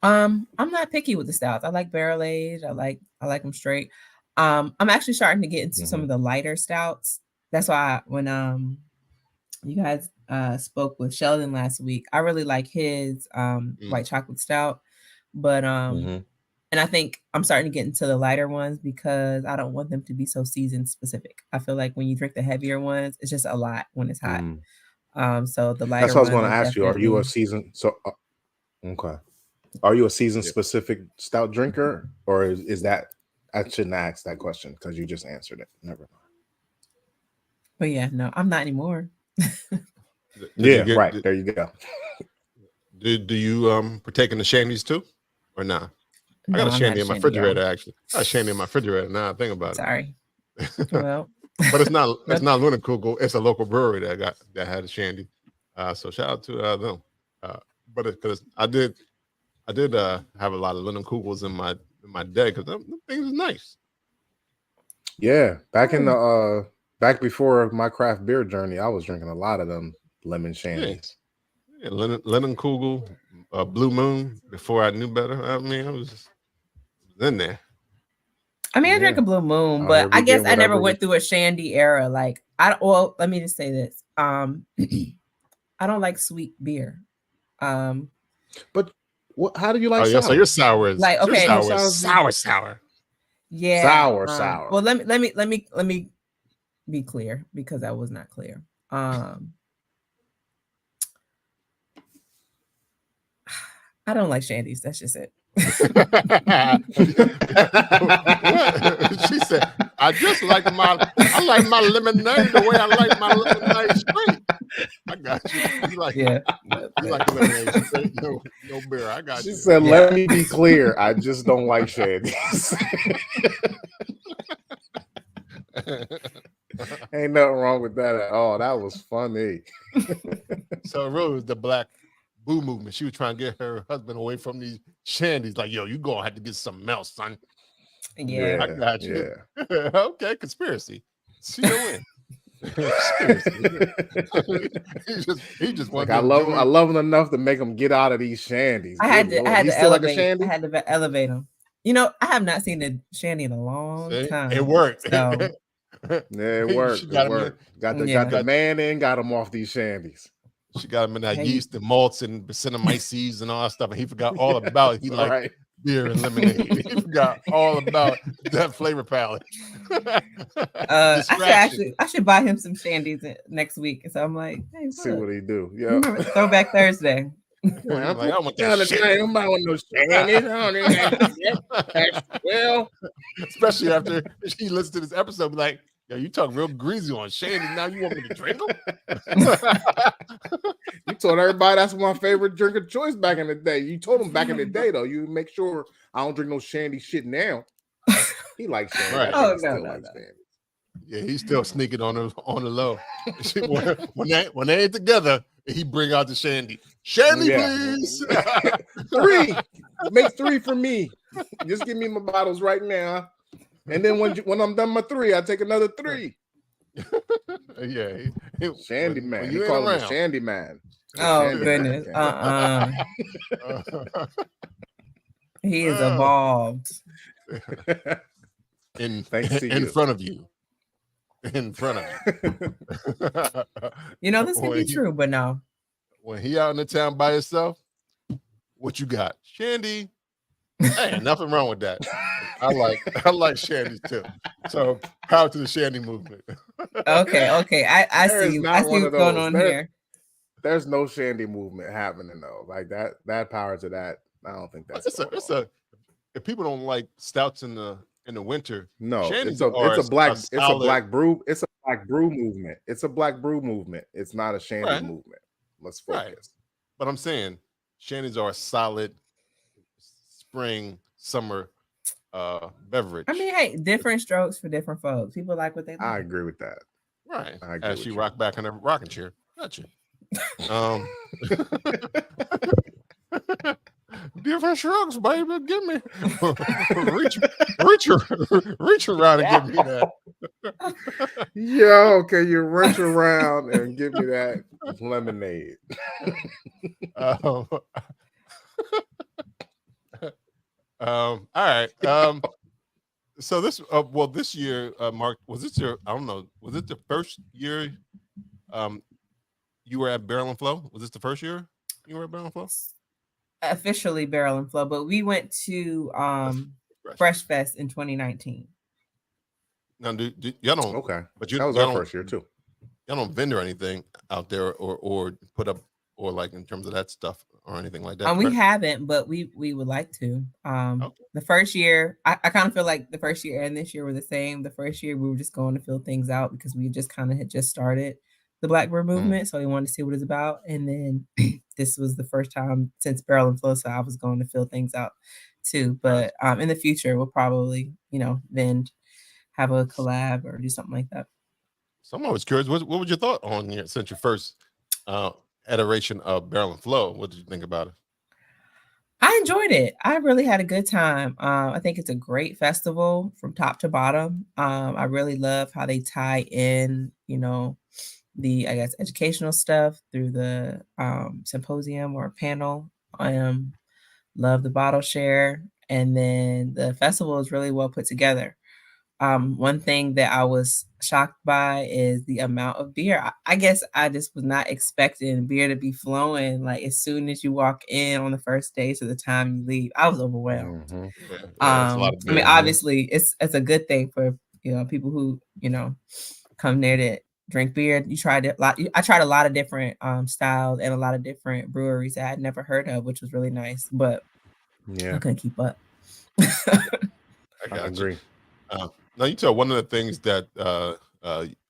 [SPEAKER 5] I'm not picky with the stouts. I like barrel aged. I like them straight. I'm actually starting to get into some of the lighter stouts. That's why when you guys spoke with Sheldon last week, I really like his white chocolate stout. But and I think I'm starting to get into the lighter ones because I don't want them to be so season specific. I feel like when you drink the heavier ones, it's just a lot when it's hot. So the lighter.
[SPEAKER 2] That's what I was going to ask you. Are you a season? Okay. Are you a season specific stout drinker, or is that? I shouldn't ask that question because you just answered it. Never mind.
[SPEAKER 5] But yeah, no, I'm not anymore.
[SPEAKER 2] There you go.
[SPEAKER 1] Do you partake in the shandies too, or not? I got a shandy in my refrigerator, actually. I got a shandy in my refrigerator now. I think about it.
[SPEAKER 5] Sorry. Well,
[SPEAKER 1] but it's not Lunakugel. It's a local brewery that had a shandy. So shout out to them. But because I did have a lot of Lunakugels in my day, because them things is nice.
[SPEAKER 2] Yeah, back in the back before my craft beer journey, I was drinking a lot of them lemon shandies.
[SPEAKER 1] Yeah, Lunakugel, Blue Moon. Before I knew better, I mean, I was in there.
[SPEAKER 5] I mean, I drank a Blue Moon, but I guess I never went through a shandy era. Like let me just say this: I don't like sweet beer.
[SPEAKER 2] But how do you like?
[SPEAKER 1] So your sour is
[SPEAKER 5] like okay,
[SPEAKER 1] sour.
[SPEAKER 5] Yeah,
[SPEAKER 2] sour.
[SPEAKER 5] Well, let me be clear, because I was not clear. I don't like shandies. That's just it.
[SPEAKER 1] She said, I like my lemonade the way I like my lemonade straight. I got you. You like like elimination. No beer. I got
[SPEAKER 2] She
[SPEAKER 1] you.
[SPEAKER 2] said, "Let me be clear. I just don't like shandies." Ain't nothing wrong with that at all. That was funny.
[SPEAKER 1] So it really was the Black Brew Movement. She was trying to get her husband away from these shandies. Like, yo, you gonna have to get something else, son.
[SPEAKER 5] Yeah,
[SPEAKER 1] I got you.
[SPEAKER 2] Yeah.
[SPEAKER 1] Okay, conspiracy. C-O-N. he just
[SPEAKER 2] like I love him enough to make him get out of these shandies.
[SPEAKER 5] I had to elevate.
[SPEAKER 2] Like a shandy?
[SPEAKER 5] I had to elevate him. You know, I have not seen a shandy in a long time.
[SPEAKER 1] It worked.
[SPEAKER 5] So.
[SPEAKER 2] Yeah, it worked. Got the man in, got him off these shandies.
[SPEAKER 1] She got him in that yeast and malts and Brettanomyces and all that stuff, and he forgot all about it. He liked beer and lemonade. He forgot all about that flavor palette.
[SPEAKER 5] I should buy him some shandies next week. So I'm like, hey,
[SPEAKER 2] see what he do. Yeah,
[SPEAKER 5] Throwback Thursday.
[SPEAKER 1] I want that shit. I don't buy one of those shandies. Well, especially after she listens to this episode, be like, yo, you talk real greasy on shandies. Now you want me to drink them?
[SPEAKER 2] You told everybody that's my favorite drink of choice back in the day. You told them back in the day, though. You make sure I don't drink no shandy shit now. He likes shandy.
[SPEAKER 1] Right.
[SPEAKER 2] Oh, no.
[SPEAKER 1] Yeah, he's still sneaking on the low. when they ain't together, he bring out the shandy. Shandy, please.
[SPEAKER 2] 3. Make 3 for me. Just give me my bottles right now. And then when I'm done my 3, I take another 3.
[SPEAKER 1] Yeah.
[SPEAKER 2] Shandy man. He called him a Shandy man.
[SPEAKER 5] Oh, goodness. He is evolved.
[SPEAKER 1] In front of you. In front of you.
[SPEAKER 5] You know, this could be true, but no.
[SPEAKER 1] When he out in the town by himself, what you got? Shandy. Hey, nothing wrong with that. I like shandies too. So power to the shandy movement.
[SPEAKER 5] Okay. I see what's going on here.
[SPEAKER 2] There's no shandy movement happening though. Like that power to that. I don't think that's
[SPEAKER 1] if people don't like stouts in the winter.
[SPEAKER 2] No, it's a black brew movement. It's a black brew movement. It's not a shandy movement. Let's focus. Right.
[SPEAKER 1] But I'm saying shandies are a solid spring, summer beverage.
[SPEAKER 5] I mean, hey, different strokes for different folks. People like what they like.
[SPEAKER 2] I agree with that.
[SPEAKER 1] Right. As she rocked back in a rocking chair. Gotcha. Different strokes, baby. Give me reach around and give me that.
[SPEAKER 2] Yeah, okay. You reach around and give me that lemonade.
[SPEAKER 1] All right. So this this year, Mark, was this your, I don't know, was it the first year you were at Barrel and Flow? Was this the first year you were at Barrel and Flow?
[SPEAKER 5] Officially Barrel and Flow, but we went to Fresh Fest in 2019.
[SPEAKER 1] Now, do y'all don't?
[SPEAKER 2] Okay,
[SPEAKER 1] but
[SPEAKER 2] that was our first year too.
[SPEAKER 1] Y'all don't vendor anything out there, or put up, or like in terms of that stuff or anything like that.
[SPEAKER 5] We haven't, but we would like to. The first year, I kind of feel like the first year and this year were the same. The first year we were just going to fill things out because we just kind of had just started the Black Brew Movement, so we wanted to see what it's about. And then this was the first time since Barrel and Flow, so I was going to fill things out too. But in the future, we'll probably, vend, have a collab or do something like that.
[SPEAKER 1] So I'm always curious, what was your thought on since your first iteration of Barrel and Flow? What did you think about it?
[SPEAKER 5] I enjoyed it. I really had a good time. I think it's a great festival from top to bottom. I really love how they tie in, the, I guess, educational stuff through the symposium or panel. Love the bottle share. And then the festival is really well put together. One thing that I was shocked by is the amount of beer. I guess I just was not expecting beer to be flowing like as soon as you walk in on the first day to the time you leave. I was overwhelmed.
[SPEAKER 1] Mm-hmm. Yeah, a lot of beer,
[SPEAKER 5] I mean, obviously it's a good thing for people who come there to drink beer. I tried a lot of different styles and a lot of different breweries that I'd never heard of, which was really nice. But I couldn't keep up.
[SPEAKER 1] I agree. Now you tell one of the things that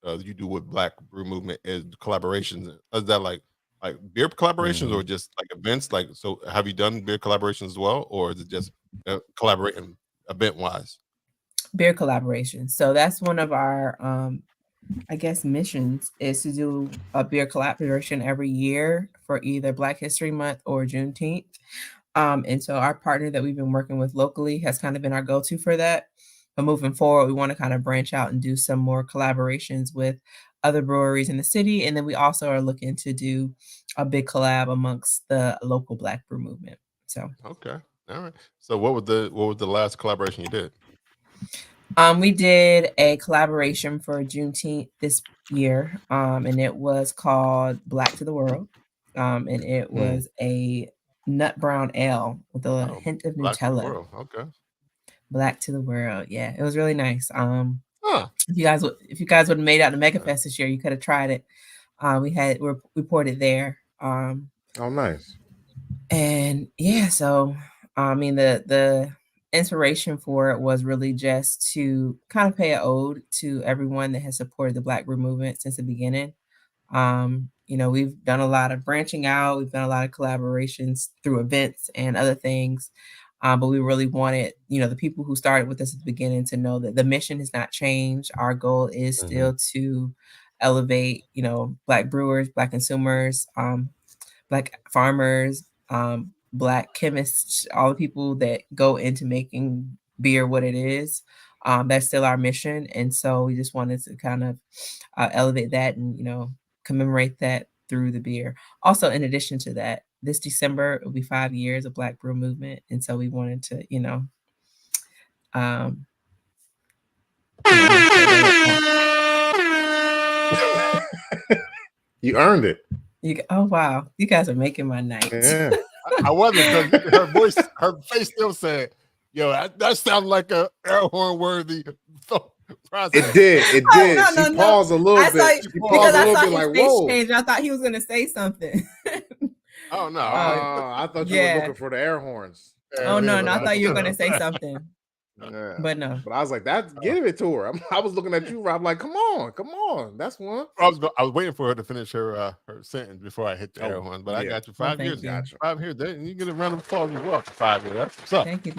[SPEAKER 1] you do with Black Brew Movement is collaborations. Is that like like beer collaborations or just like events? Like, so have you done beer collaborations as well, or is it just collaborating event wise?
[SPEAKER 5] Beer collaboration. So that's one of our I guess missions is to do a beer collaboration every year for either Black History Month or Juneteenth. And so our partner that we've been working with locally has kind of been our go-to for that. But moving forward, we want to kind of branch out and do some more collaborations with other breweries in the city. And then we also are looking to do a big collab amongst the local Black Brew Movement. So
[SPEAKER 1] okay, all right. So what was the last collaboration you did?
[SPEAKER 5] We did a collaboration for Juneteenth this year, and it was called Black to the World, and it was a nut brown ale with a hint of
[SPEAKER 1] Black to the
[SPEAKER 5] Nutella.
[SPEAKER 1] World. Okay.
[SPEAKER 5] Black to the World. Yeah, it was really nice. If you guys would have made out the Mega Fest this year, you could have tried it. We poured it there.
[SPEAKER 2] Oh, nice.
[SPEAKER 5] And yeah, so I mean the inspiration for it was really just to kind of pay an ode to everyone that has supported the Black Brew Movement since the beginning. We've done a lot of branching out, we've done a lot of collaborations through events and other things. But we really wanted, the people who started with us at the beginning to know that the mission has not changed. Our goal is still to elevate, Black brewers, Black consumers, Black farmers, Black chemists, all the people that go into making beer what it is. That's still our mission. And so we just wanted to kind of elevate that and, commemorate that through the beer. Also, in addition to that, this December, it'll be 5 years of Black Brew Movement. And so we wanted to,
[SPEAKER 2] You earned it.
[SPEAKER 5] Oh, wow. You guys are making my night.
[SPEAKER 2] Yeah.
[SPEAKER 1] I wasn't, because her face still said, yo, that sounds like a air horn worthy process.
[SPEAKER 2] It did. She paused a little bit. She paused a little bit like, whoa.
[SPEAKER 5] I thought he was going to say something.
[SPEAKER 1] Oh, no.
[SPEAKER 2] I thought you were looking for the air horns.
[SPEAKER 5] Oh, no, I thought you were going to say something.
[SPEAKER 2] Yeah.
[SPEAKER 5] But no.
[SPEAKER 2] But I was like, give it to her. I was looking at you, Rob, like, come on. That's one.
[SPEAKER 1] I was waiting for her to finish her sentence before I hit the air horn. But I got you 5 years.
[SPEAKER 5] You.
[SPEAKER 1] 5 years. You get a round of applause as well for 5 years. That's what's up.
[SPEAKER 5] Thank you.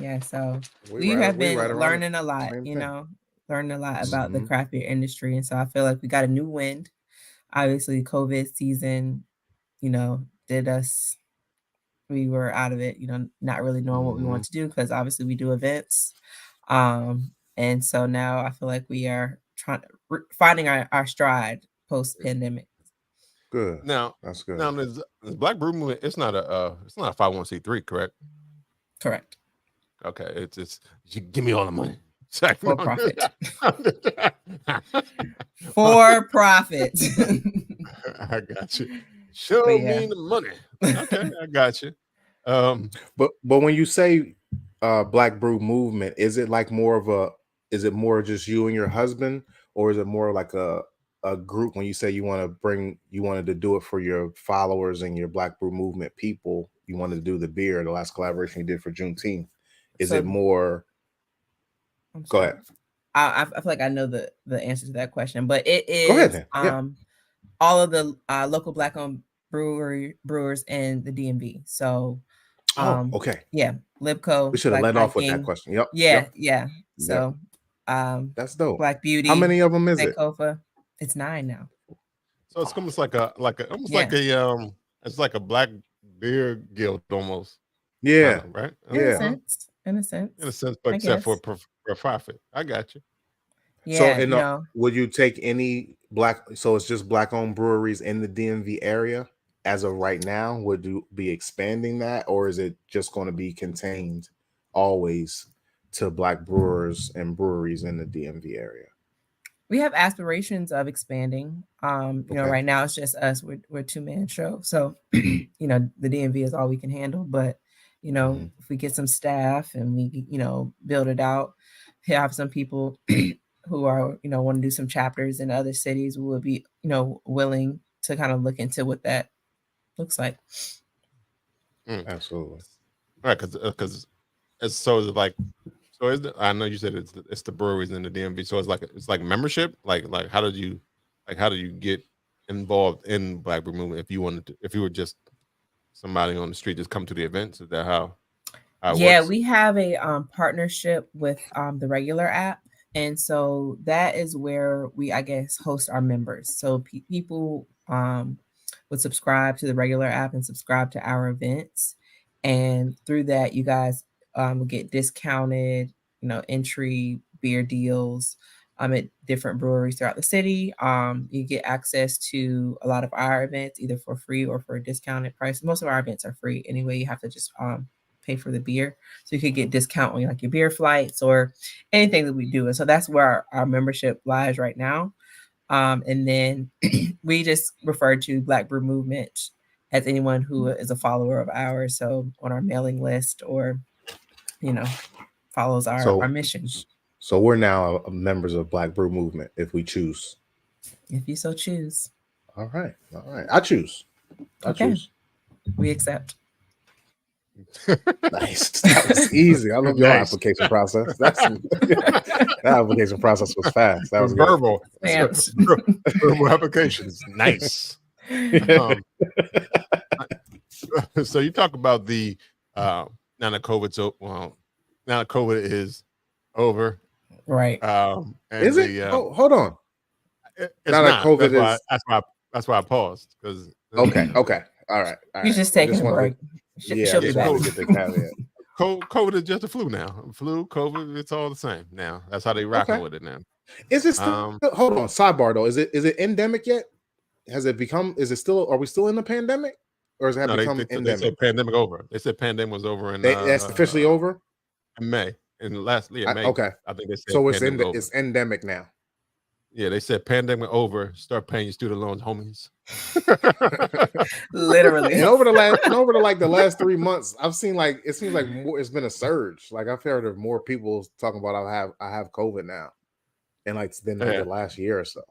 [SPEAKER 5] Yeah, so we have been learning a lot, learning a lot about the craft beer industry. And so I feel like we got a new wind. Obviously, COVID season, did us. We were out of it, not really knowing what we want to do because obviously we do events. And so now I feel like we are finding our stride post pandemic.
[SPEAKER 2] Good.
[SPEAKER 1] Now
[SPEAKER 2] that's good.
[SPEAKER 1] Now this Black Brew Movement, it's not a 501c3, correct?
[SPEAKER 5] Correct.
[SPEAKER 1] Okay, it's you give me all the money.
[SPEAKER 5] For profit. For profit.
[SPEAKER 1] I got you. Show me the money. Okay, I got you.
[SPEAKER 2] But when you say Black Brew Movement, is it like is it more just you and your husband, or is it more like a group? When you say you wanted to do it for your followers and your Black Brew Movement people, you wanted to do the beer, the last collaboration you did for Juneteenth. Is it more? Go ahead.
[SPEAKER 5] I feel like I know the answer to that question, but it is
[SPEAKER 2] go ahead, then.
[SPEAKER 5] All of the local Black-owned brewers in the DMV. So,
[SPEAKER 2] okay,
[SPEAKER 5] yeah, Libco.
[SPEAKER 2] We should have led off with that question. Yep.
[SPEAKER 5] Yeah. So,
[SPEAKER 2] that's dope.
[SPEAKER 5] Black Beauty.
[SPEAKER 2] How many of them is it?
[SPEAKER 5] It's 9 now.
[SPEAKER 1] So it's almost like it's like a Black beer guild almost.
[SPEAKER 2] Yeah.
[SPEAKER 1] Right.
[SPEAKER 5] In a sense,
[SPEAKER 1] but except for profit. I got you.
[SPEAKER 5] Yeah.
[SPEAKER 2] So, would you take any so it's just Black-owned breweries in the DMV area as of right now? Would you be expanding that, or is it just going to be contained always to Black brewers and breweries in the DMV area?
[SPEAKER 5] We have aspirations of expanding. Right now it's just us. We're a 2-man show. So, the DMV is all we can handle. But, if we get some staff and we, build it out, have some people who are, want to do some chapters in other cities, we will be, willing to kind of look into what that looks like.
[SPEAKER 2] Absolutely.
[SPEAKER 5] All
[SPEAKER 2] right.
[SPEAKER 1] Because I know you said it's the breweries in the DMV. So it's like membership. Like how do you get involved in Black Brew Movement if you wanted to, if you were just somebody on the street, just come to the events? Is that how it
[SPEAKER 5] Yeah,
[SPEAKER 1] works?
[SPEAKER 5] we have a partnership with the regular app. And so that is where we, I guess, host our members. So people would subscribe to the regular app and subscribe to our events. And through that, you guys will get discounted, entry beer deals at different breweries throughout the city. You get access to a lot of our events, either for free or for a discounted price. Most of our events are free anyway. You have to just pay for the beer, so you could get discount on like your beer flights or anything that we do. And so that's where our membership lies right now. And then we just refer to Black Brew Movement as anyone who is a follower of ours, so on our mailing list or follows our mission.
[SPEAKER 2] So we're now members of Black Brew Movement if we choose.
[SPEAKER 5] If you so choose.
[SPEAKER 2] All right. I choose. Choose.
[SPEAKER 5] We accept.
[SPEAKER 2] Nice. That was easy. I love your application process. That application process was fast. That was
[SPEAKER 1] verbal.
[SPEAKER 2] Verbal
[SPEAKER 1] applications. Nice. So you talk about the now that COVID is over.
[SPEAKER 5] Right.
[SPEAKER 2] Is it? Hold on.
[SPEAKER 1] Now that COVID is. That's why I paused, because.
[SPEAKER 2] Okay. All right.
[SPEAKER 5] You just taking a break.
[SPEAKER 2] She'll be back.
[SPEAKER 1] COVID is just a flu now. Flu, COVID, it's all the same now. That's how they rocking with it now.
[SPEAKER 2] Is it still? Hold on. Sidebar though. Is it endemic yet? Has it become? Is it still? Are we still in the pandemic, or has it become endemic?
[SPEAKER 1] They said pandemic over. They said pandemic was over, and
[SPEAKER 2] that's officially over.
[SPEAKER 1] In May. In last May.
[SPEAKER 2] Okay.
[SPEAKER 1] I think they said
[SPEAKER 2] so. It's endemic now.
[SPEAKER 1] Yeah, they said pandemic over. Start paying your student loans, homies.
[SPEAKER 5] Literally.
[SPEAKER 2] And over the last 3 months, I've seen it seems like more. It's been a surge. Like I've heard of more people talking about I have COVID now, and than the last year or so.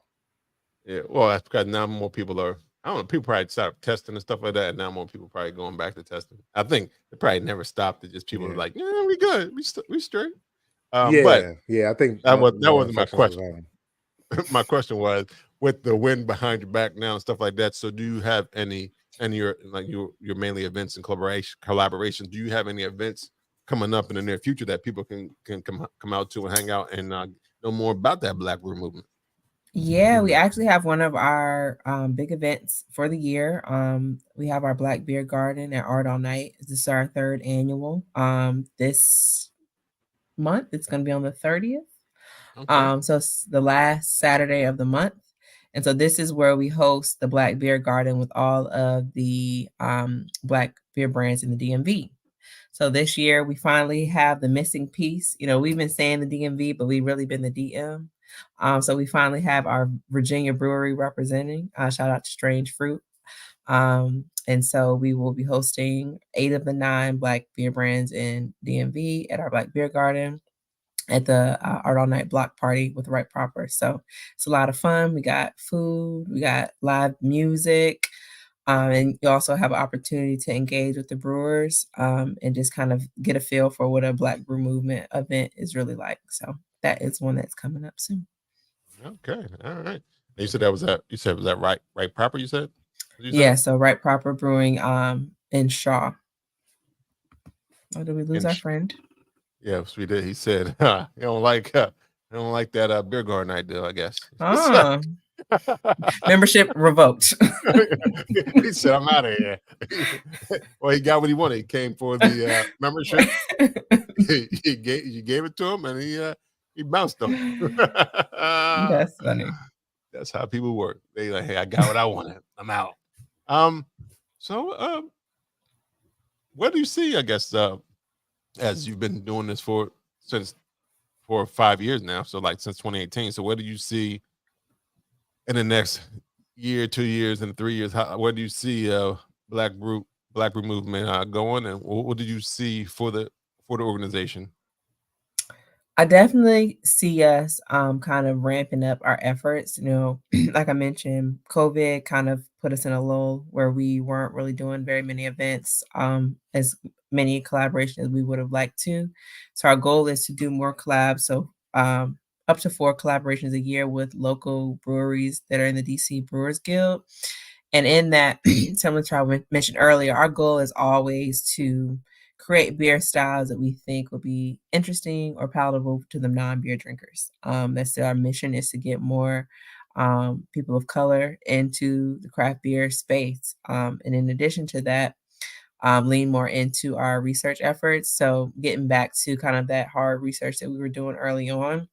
[SPEAKER 1] Yeah, well, that's because now more people are. I don't know. People probably stopped testing and stuff like that. And now more people probably going back to testing. I think it probably never stopped. It just people are like, yeah, we good, we straight.
[SPEAKER 2] I think
[SPEAKER 1] that wasn't my question. My question was, with the wind behind your back now and stuff like that. So, do you have any your mainly events and collaborations? Do you have any events coming up in the near future that people can come out to and hang out and know more about that Black Brew Movement?
[SPEAKER 5] Yeah, we actually have one of our big events for the year. We have our Black Beer Garden at Art All Night. This is our 3rd annual. This month it's going to be on the 30th. Okay. So it's the last Saturday of the month. And so this is where we host the Black Beer Garden with all of the Black beer brands in the DMV. So this year we finally have the missing piece. We've been saying the DMV, but we've really been the DM. So we finally have our Virginia brewery representing. Shout out to Strange Fruit. And so we will be hosting 8 of the 9 Black beer brands in DMV at our Black Beer Garden at the Art All Night block party with Right Proper. So it's a lot of fun. We got food, we got live music, and you also have an opportunity to engage with the brewers and just kind of get a feel for what a Black Brew Movement event is really like. So that is one that's coming up soon.
[SPEAKER 1] Okay, all right. You said that was that. You said was that Right Proper? You said.
[SPEAKER 5] Yeah. So Right Proper Brewing in Shaw. Oh, did we lose our friend?
[SPEAKER 1] Yes, we did. He said, "You don't like that beer garden idea, I guess."
[SPEAKER 5] Membership revoked.
[SPEAKER 1] He said, "I'm out of here." Well, he got what he wanted. He came for the membership. You gave it to him, and he bounced them.
[SPEAKER 5] That's funny.
[SPEAKER 1] That's how people work. They like, "Hey, I got what I wanted. I'm out." So, what do you see? I guess. As you've been doing this for 5 years now, so since 2018. So what do you see in the next year, 2 years, and 3 years? Where do you see Black Brew Movement going, and what did you see for the organization?
[SPEAKER 5] I definitely see us kind of ramping up our efforts. Like I mentioned, COVID kind of put us in a lull where we weren't really doing very many events, as many collaborations as we would have liked to. So our goal is to do more collabs. So up to 4 collaborations a year with local breweries that are in the DC Brewers Guild. And in that, similar to what I mentioned earlier, our goal is always to create beer styles that we think will be interesting or palatable to the non-beer drinkers. That's our mission, is to get more people of color into the craft beer space. And in addition to that, lean more into our research efforts. So getting back to kind of that hard research that we were doing early on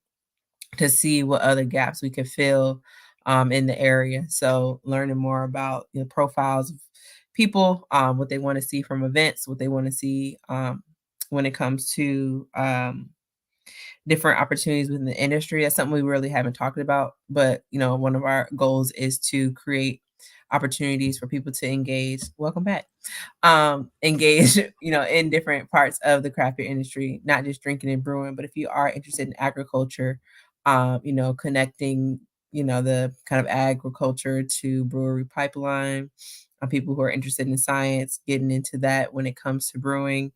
[SPEAKER 5] to see what other gaps we could fill in the area. So learning more about the profiles of people, what they want to see from events, what they want to see when it comes to different opportunities within the industry. That's something we really haven't talked about, but one of our goals is to create opportunities for people to engage. Welcome back. Engage, in different parts of the craft beer industry, not just drinking and brewing, but if you are interested in agriculture, connecting, the kind of agriculture to brewery pipeline, people who are interested in science, getting into that when it comes to brewing.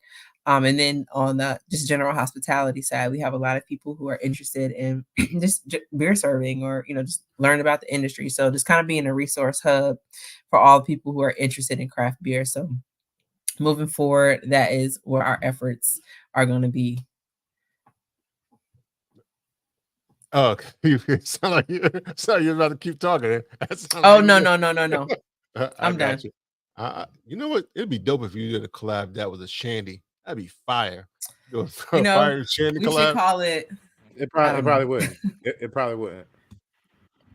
[SPEAKER 5] And then on the just general hospitality side, we have a lot of people who are interested in just beer serving or, just learn about the industry. So just kind of being a resource hub for all people who are interested in craft beer. So moving forward, that is where our efforts are going to be.
[SPEAKER 1] Oh, you sound like you're about to keep talking.
[SPEAKER 5] Oh, no. I'm done.
[SPEAKER 1] You. You know what? It'd be dope if you did a collab that was a shandy. That'd be fire. Fire shandy
[SPEAKER 5] we
[SPEAKER 1] collab.
[SPEAKER 5] Should call it.
[SPEAKER 2] It probably wouldn't. It probably wouldn't.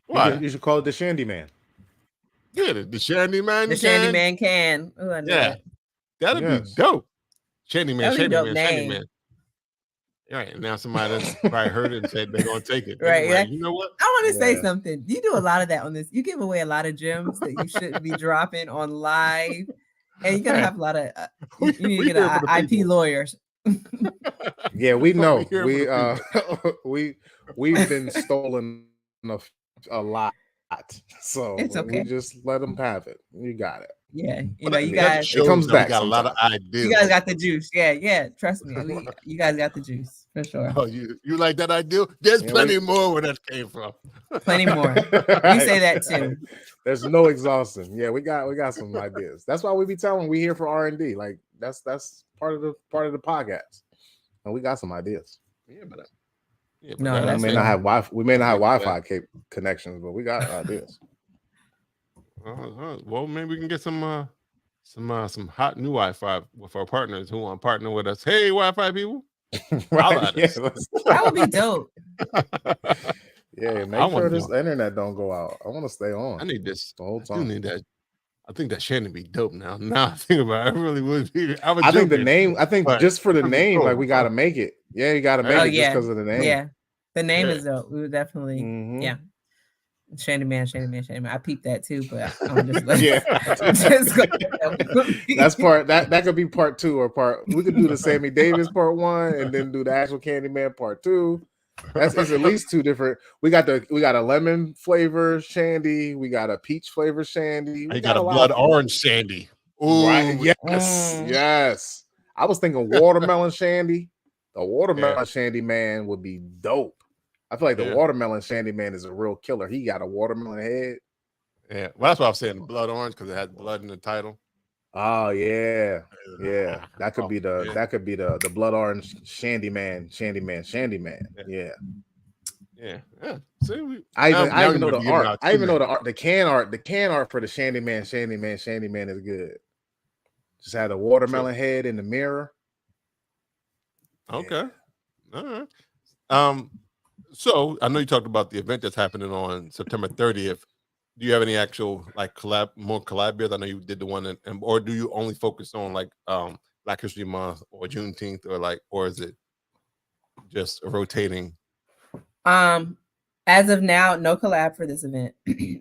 [SPEAKER 1] Why?
[SPEAKER 2] You should call it the Shandy Man.
[SPEAKER 1] Yeah, the Shandy Man.
[SPEAKER 5] The Shandy Man can. Ooh, I know it.
[SPEAKER 1] That'd be dope. Shandy Man, Shandy Man, Shandy Man. Right, now somebody that's probably heard it and said they're gonna take it.
[SPEAKER 5] Right,
[SPEAKER 1] like, you know what?
[SPEAKER 5] I want to say something. You do a lot of that on this. You give away a lot of gems that you shouldn't be dropping on live, and you're gonna have a lot of. You need to get an IP lawyers.
[SPEAKER 2] Yeah, we know. We've been stolen a lot, so
[SPEAKER 5] it's okay.
[SPEAKER 2] We just let them have it. You got it.
[SPEAKER 5] Yeah, you guys.
[SPEAKER 2] It comes back.
[SPEAKER 1] Got a lot of ideas.
[SPEAKER 5] You guys got the juice. Yeah. Trust me, you guys got the juice for sure.
[SPEAKER 1] Oh, you like that idea? There's plenty more where that came from.
[SPEAKER 5] Plenty more. We say that too.
[SPEAKER 2] There's no exhaustion. Yeah, we got some ideas. That's why we be telling we here for R&D. Like that's part of the podcast, and we got some ideas.
[SPEAKER 1] But
[SPEAKER 2] no, we may not have Wi-Fi connections, but we got ideas.
[SPEAKER 1] Well, maybe we can get some hot new Wi-Fi with our partners who want to partner with us. Hey, Wi-Fi people,
[SPEAKER 2] right? Yeah,
[SPEAKER 5] that would be dope.
[SPEAKER 2] Yeah, make sure this internet don't go out. I want to stay on.
[SPEAKER 1] I need this
[SPEAKER 2] the whole time.
[SPEAKER 1] I need that. I think that Shannon be dope now. Now I think about it, I really would be.
[SPEAKER 2] I think the name. I think just for the name, like we got to make it. Yeah, you got to make it just because of the name.
[SPEAKER 5] Yeah, the name is dope. We would definitely. Yeah. Shandy Man. I peeped that too, but I'm just like,
[SPEAKER 2] that's part that could be part 2 or part. We could do the Sammy Davis part 1 and then do the actual Candyman part 2. That's at least 2 different. We got a lemon flavor shandy. We got a peach flavor shandy. We
[SPEAKER 1] got a blood orange shandy.
[SPEAKER 2] Ooh, right? Yes. I was thinking watermelon shandy. The watermelon shandy man would be dope. I feel like the watermelon shandy man is a real killer. He got a watermelon head.
[SPEAKER 1] Yeah, well, that's why I'm saying blood orange because it has blood in the title.
[SPEAKER 2] Oh yeah. That could be the blood orange shandy man. Yeah.
[SPEAKER 1] See,
[SPEAKER 2] I even know the art. I even know the art. The can art for the shandy man is good. Just had a watermelon head in the mirror.
[SPEAKER 1] Okay. All right. So I know you talked about the event that's happening on September 30th. Do you have any actual more collab beers? I know you did the one, or do you only focus on Black History Month or Juneteenth, or is it just rotating?
[SPEAKER 5] As of now, no collab for this event.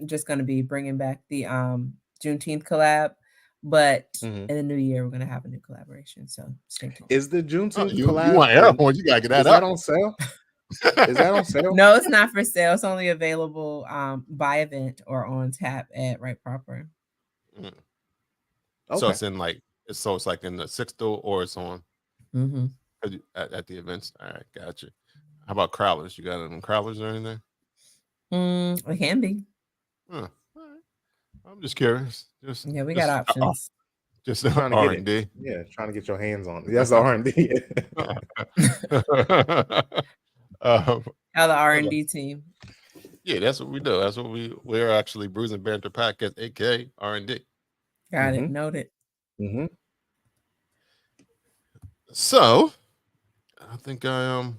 [SPEAKER 5] Just going to be bringing back the Juneteenth collab, but in the new year we're going to have a new collaboration. So stay tuned.
[SPEAKER 2] Is the Juneteenth collab?
[SPEAKER 1] You want air horns? You gotta get that
[SPEAKER 2] up. Is that on sale? Is that on sale?
[SPEAKER 5] No, it's not for sale. It's only available by event or on tap at Right Proper.
[SPEAKER 1] Okay. So it's in it's like in the 6th or it's on at the events. All right, gotcha. How about crowlers? You got any crowlers or anything?
[SPEAKER 5] It can be.
[SPEAKER 1] Huh. All right. I'm just curious.
[SPEAKER 5] Yeah, we got options.
[SPEAKER 1] Just R&D.
[SPEAKER 2] Yeah, trying to get your hands on it. That's R&D.
[SPEAKER 5] How the R&D team.
[SPEAKER 1] Yeah, that's what we do. That's what we're actually Brews and Banter Podcast, aka R&D.
[SPEAKER 5] Got it. Noted.
[SPEAKER 2] Mm-hmm.
[SPEAKER 1] So, I think I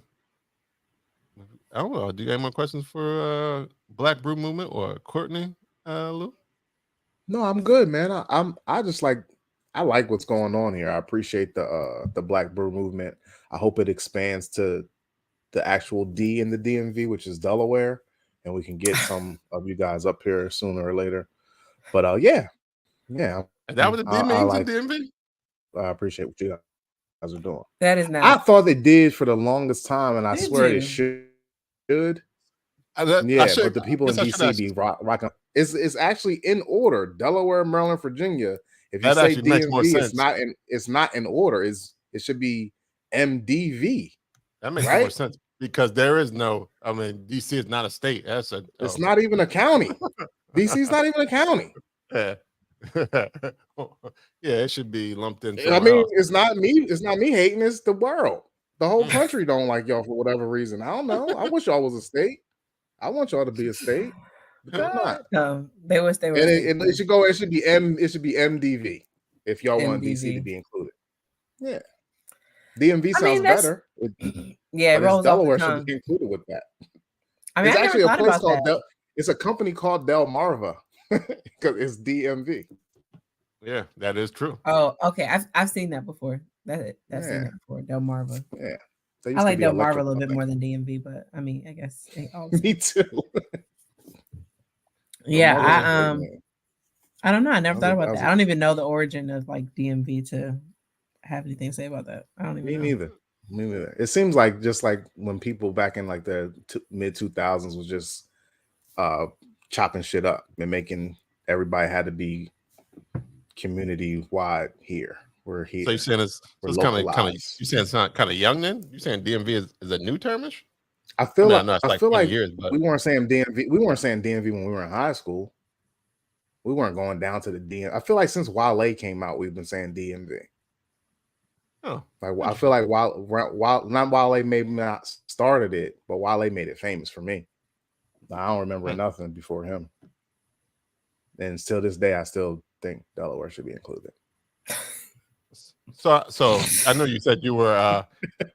[SPEAKER 1] don't know. Do you have more questions for Black Brew Movement or Courtney, Lou?
[SPEAKER 2] No, I'm good, man. I just like what's going on here. I appreciate the Black Brew Movement. I hope it expands to the actual D in the DMV, which is Delaware, and we can get some of you guys up here sooner or later. But yeah.
[SPEAKER 1] Is that what the D means in DMV?
[SPEAKER 2] I appreciate what you guys are doing.
[SPEAKER 5] That is not.
[SPEAKER 2] I thought they did for the longest time, and I swear they should. But the people in DC be rocking. It's actually in order: Delaware, Maryland, Virginia. If you say DMV, it's not in order. It should be MDV.
[SPEAKER 1] That makes more sense because there is no. I mean, DC is not a state.
[SPEAKER 2] It's not even a county. DC is not even a county.
[SPEAKER 1] Yeah. Yeah, it should be lumped in.
[SPEAKER 2] I mean, it's not me. It's not me hating. It's the world. The whole country don't like y'all for whatever reason. I don't know. I wish y'all was a state. I want y'all to be a state. But they're not.
[SPEAKER 5] No, they wish they were.
[SPEAKER 2] And it should go. It should be MDV if y'all want DC to be included. Yeah, DMV sounds better.
[SPEAKER 5] Yeah,
[SPEAKER 2] Delaware should be included with that.
[SPEAKER 5] I mean,
[SPEAKER 2] it's actually a place called it's a company called Delmarva because it's DMV.
[SPEAKER 1] Yeah, that is true.
[SPEAKER 5] Oh, okay. I've seen that before. I've seen that before. Delmarva.
[SPEAKER 2] Yeah.
[SPEAKER 5] I like Delmarva a little bit more than DMV, but I mean, I guess
[SPEAKER 2] me too.
[SPEAKER 5] Yeah, I don't know. I never thought about that. I don't even know the origin of like DMV to have anything to say about that. I don't even know.
[SPEAKER 2] Me neither. It seems like just like when people back in like the mid 2000s was just chopping shit up and making everybody had to be community wide here. We're here.
[SPEAKER 1] So you're saying it's kind of you saying it's not kind of young then? You're saying DMV is a new termish?
[SPEAKER 2] I feel like years, but we weren't saying DMV. We weren't saying DMV when we were in high school. We weren't going down to the DMV. I feel like since Wale came out, we've been saying DMV.
[SPEAKER 1] Oh,
[SPEAKER 2] like I feel like while not Wale maybe not started it, but Wale made it famous for me. I don't remember nothing before him. And till this day, I still think Delaware should be included.
[SPEAKER 1] So I know you said you were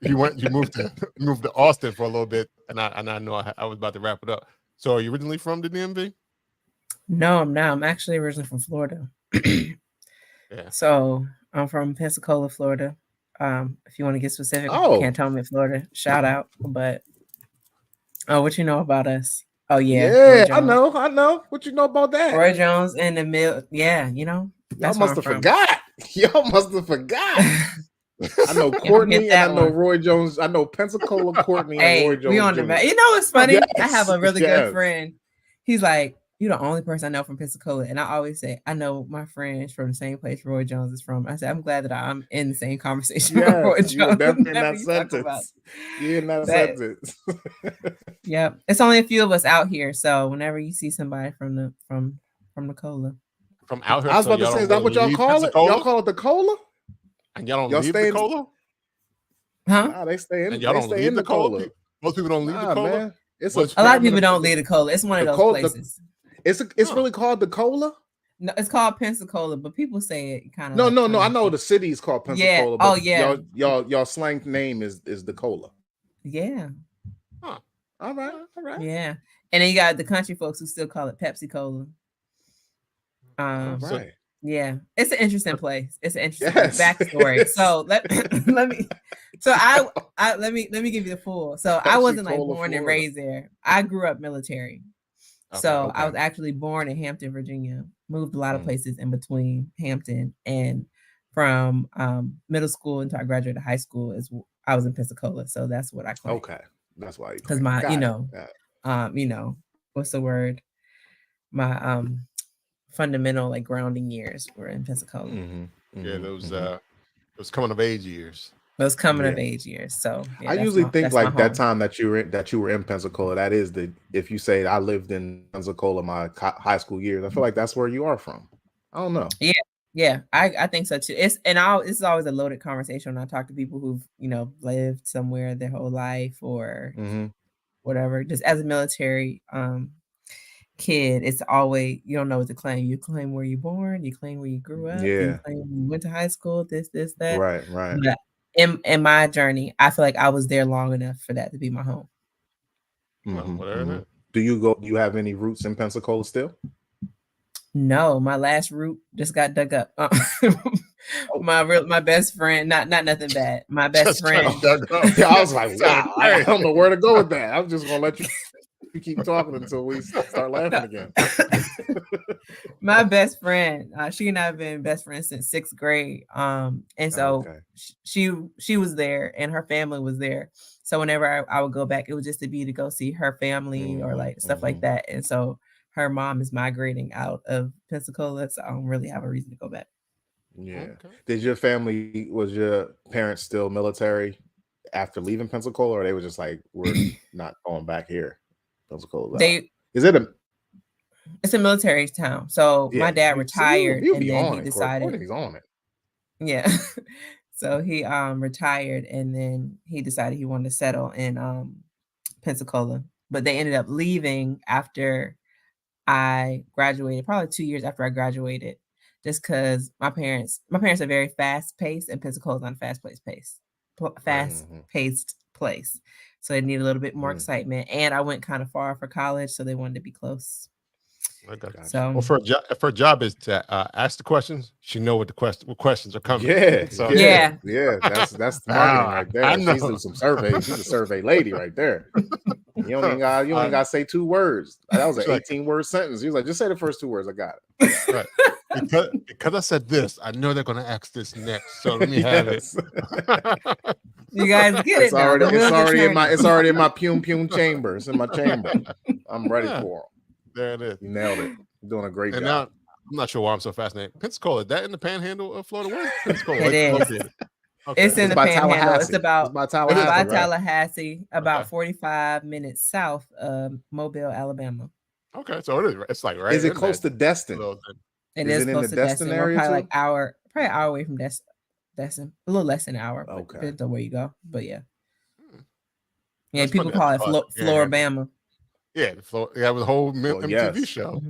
[SPEAKER 1] you moved to Austin for a little bit, and I know I was about to wrap it up. So are you originally from the DMV?
[SPEAKER 5] No, I'm not. I'm actually originally from Florida.
[SPEAKER 1] Yeah.
[SPEAKER 5] So I'm from Pensacola, Florida. If you want to get specific, Cantonment, Florida. Shout out. But what you know about us? Oh
[SPEAKER 2] yeah, I know. What you know about that?
[SPEAKER 5] Roy Jones in the middle. Yeah, you know.
[SPEAKER 2] Y'all must have forgot. Y'all must have forgot. I know Courtney and I know Roy Jones. I know Pensacola, Courtney, and Roy Jones.
[SPEAKER 5] We on the map. You know what's funny? Yes, I have a really good friend. He's like, you're the only person I know from Pensacola. And I always say, I know my friends from the same place Roy Jones is from. I said, I'm glad that I'm in the same conversation with Roy Jones.
[SPEAKER 2] You're definitely in that sentence. You're in that sentence.
[SPEAKER 5] Yeah. It's only a few of us out here. So whenever you see somebody from the cola.
[SPEAKER 1] From out here.
[SPEAKER 2] I was about to say, is that what y'all call it? Y'all call it the cola?
[SPEAKER 1] And y'all don't leave the cola?
[SPEAKER 5] Huh?
[SPEAKER 2] Nah, they stay in.
[SPEAKER 1] And y'all don't leave the cola? Most people don't leave the cola?
[SPEAKER 2] Man.
[SPEAKER 5] A lot of people don't leave the cola. It's one of those places.
[SPEAKER 2] It's really called the cola?
[SPEAKER 5] No, it's called Pensacola, but people say it kind of.
[SPEAKER 2] No. I know the city's called Pensacola.
[SPEAKER 5] Yeah. Oh yeah.
[SPEAKER 2] Y'all slang name is the cola.
[SPEAKER 5] Yeah.
[SPEAKER 2] Huh. All right.
[SPEAKER 5] Yeah, and then you got the country folks who still call it Pepsi Cola.
[SPEAKER 2] Right.
[SPEAKER 5] Yeah, it's an interesting place. It's an interesting backstory. So let me. So let me give you the full. So I wasn't like born and raised there. I grew up military. So I was actually born in Hampton, Virginia. Moved a lot of places in between Hampton and from middle school until I graduated high school. I was in Pensacola, so that's what I claim.
[SPEAKER 2] Okay, that's why.
[SPEAKER 5] Because my, what's the word? My fundamental like grounding years were in Pensacola.
[SPEAKER 1] Yeah, those coming of age years.
[SPEAKER 5] Those coming of age years. So
[SPEAKER 2] I usually think like that time that you were in Pensacola, that is if you say I lived in Pensacola my high school years, I feel like that's where you are from. I don't know.
[SPEAKER 5] Yeah, I think so too. It's always a loaded conversation when I talk to people who've, lived somewhere their whole life or whatever. Just as a military kid, it's always, you don't know what to claim. You claim where you're born, you claim where you grew up, you claim you went to high school, this, that.
[SPEAKER 2] Right.
[SPEAKER 5] But in my journey, I feel like I was there long enough for that to be my home.
[SPEAKER 2] Do you have any roots in Pensacola still?
[SPEAKER 5] No, my last root just got dug up. My best friend, not nothing bad. My best friend
[SPEAKER 2] dug up. I was like, wow, I don't know where to go with that. I'm just gonna let you keep talking until we start laughing again.
[SPEAKER 5] My best friend, she and I have been best friends since 6th grade. And so she was there and her family was there. So whenever I would go back, it was just to go see her family or like stuff like that. And so her mom is migrating out of Pensacola, so I don't really have a reason to go back.
[SPEAKER 2] Yeah. Okay. Was your parents still military after leaving Pensacola, or they were just like, we're not going back here? Pensacola.
[SPEAKER 5] It's a military town. So my dad retired and then he decided
[SPEAKER 2] he's on it.
[SPEAKER 5] Yeah. So he retired and then he decided he wanted to settle in Pensacola. But they ended up leaving after I graduated, probably 2 years after I graduated, just because my parents are very fast paced and Pensacola's not a fast paced place. So they need a little bit more excitement. And I went kind of far for college, so they wanted to be close.
[SPEAKER 1] I got you. So, well, if her job is to ask the questions, she know what questions are coming.
[SPEAKER 2] Yeah, That's the marketing right there. She's doing some surveys. She's a survey lady right there. You only got to say 2 words. That was an 18-word sentence. He was like, just say the first 2 words. I got it.
[SPEAKER 1] Right. Because I said this, I know they're going to ask this next. So let me have it.
[SPEAKER 5] You guys get
[SPEAKER 2] it's already in my pum chamber. It's in my chamber. I'm ready for them.
[SPEAKER 1] There it is.
[SPEAKER 2] You nailed it. You're doing a great job.
[SPEAKER 1] Now, I'm not sure why I'm so fascinated. Pensacola, is that in the panhandle of Florida? Where's Pensacola?
[SPEAKER 5] It is. Okay. It's in the panhandle. It's by Tallahassee, about 45 minutes south of Mobile, Alabama.
[SPEAKER 1] Okay, so it is. It's like right.
[SPEAKER 2] Is it close to Destin?
[SPEAKER 5] It is close to Destin. We're probably probably an hour away from Destin. A little less than an hour. Okay. Depends on where you go, but yeah. Yeah, that's people call it Floribama.
[SPEAKER 1] Yeah, it was a whole MTV show.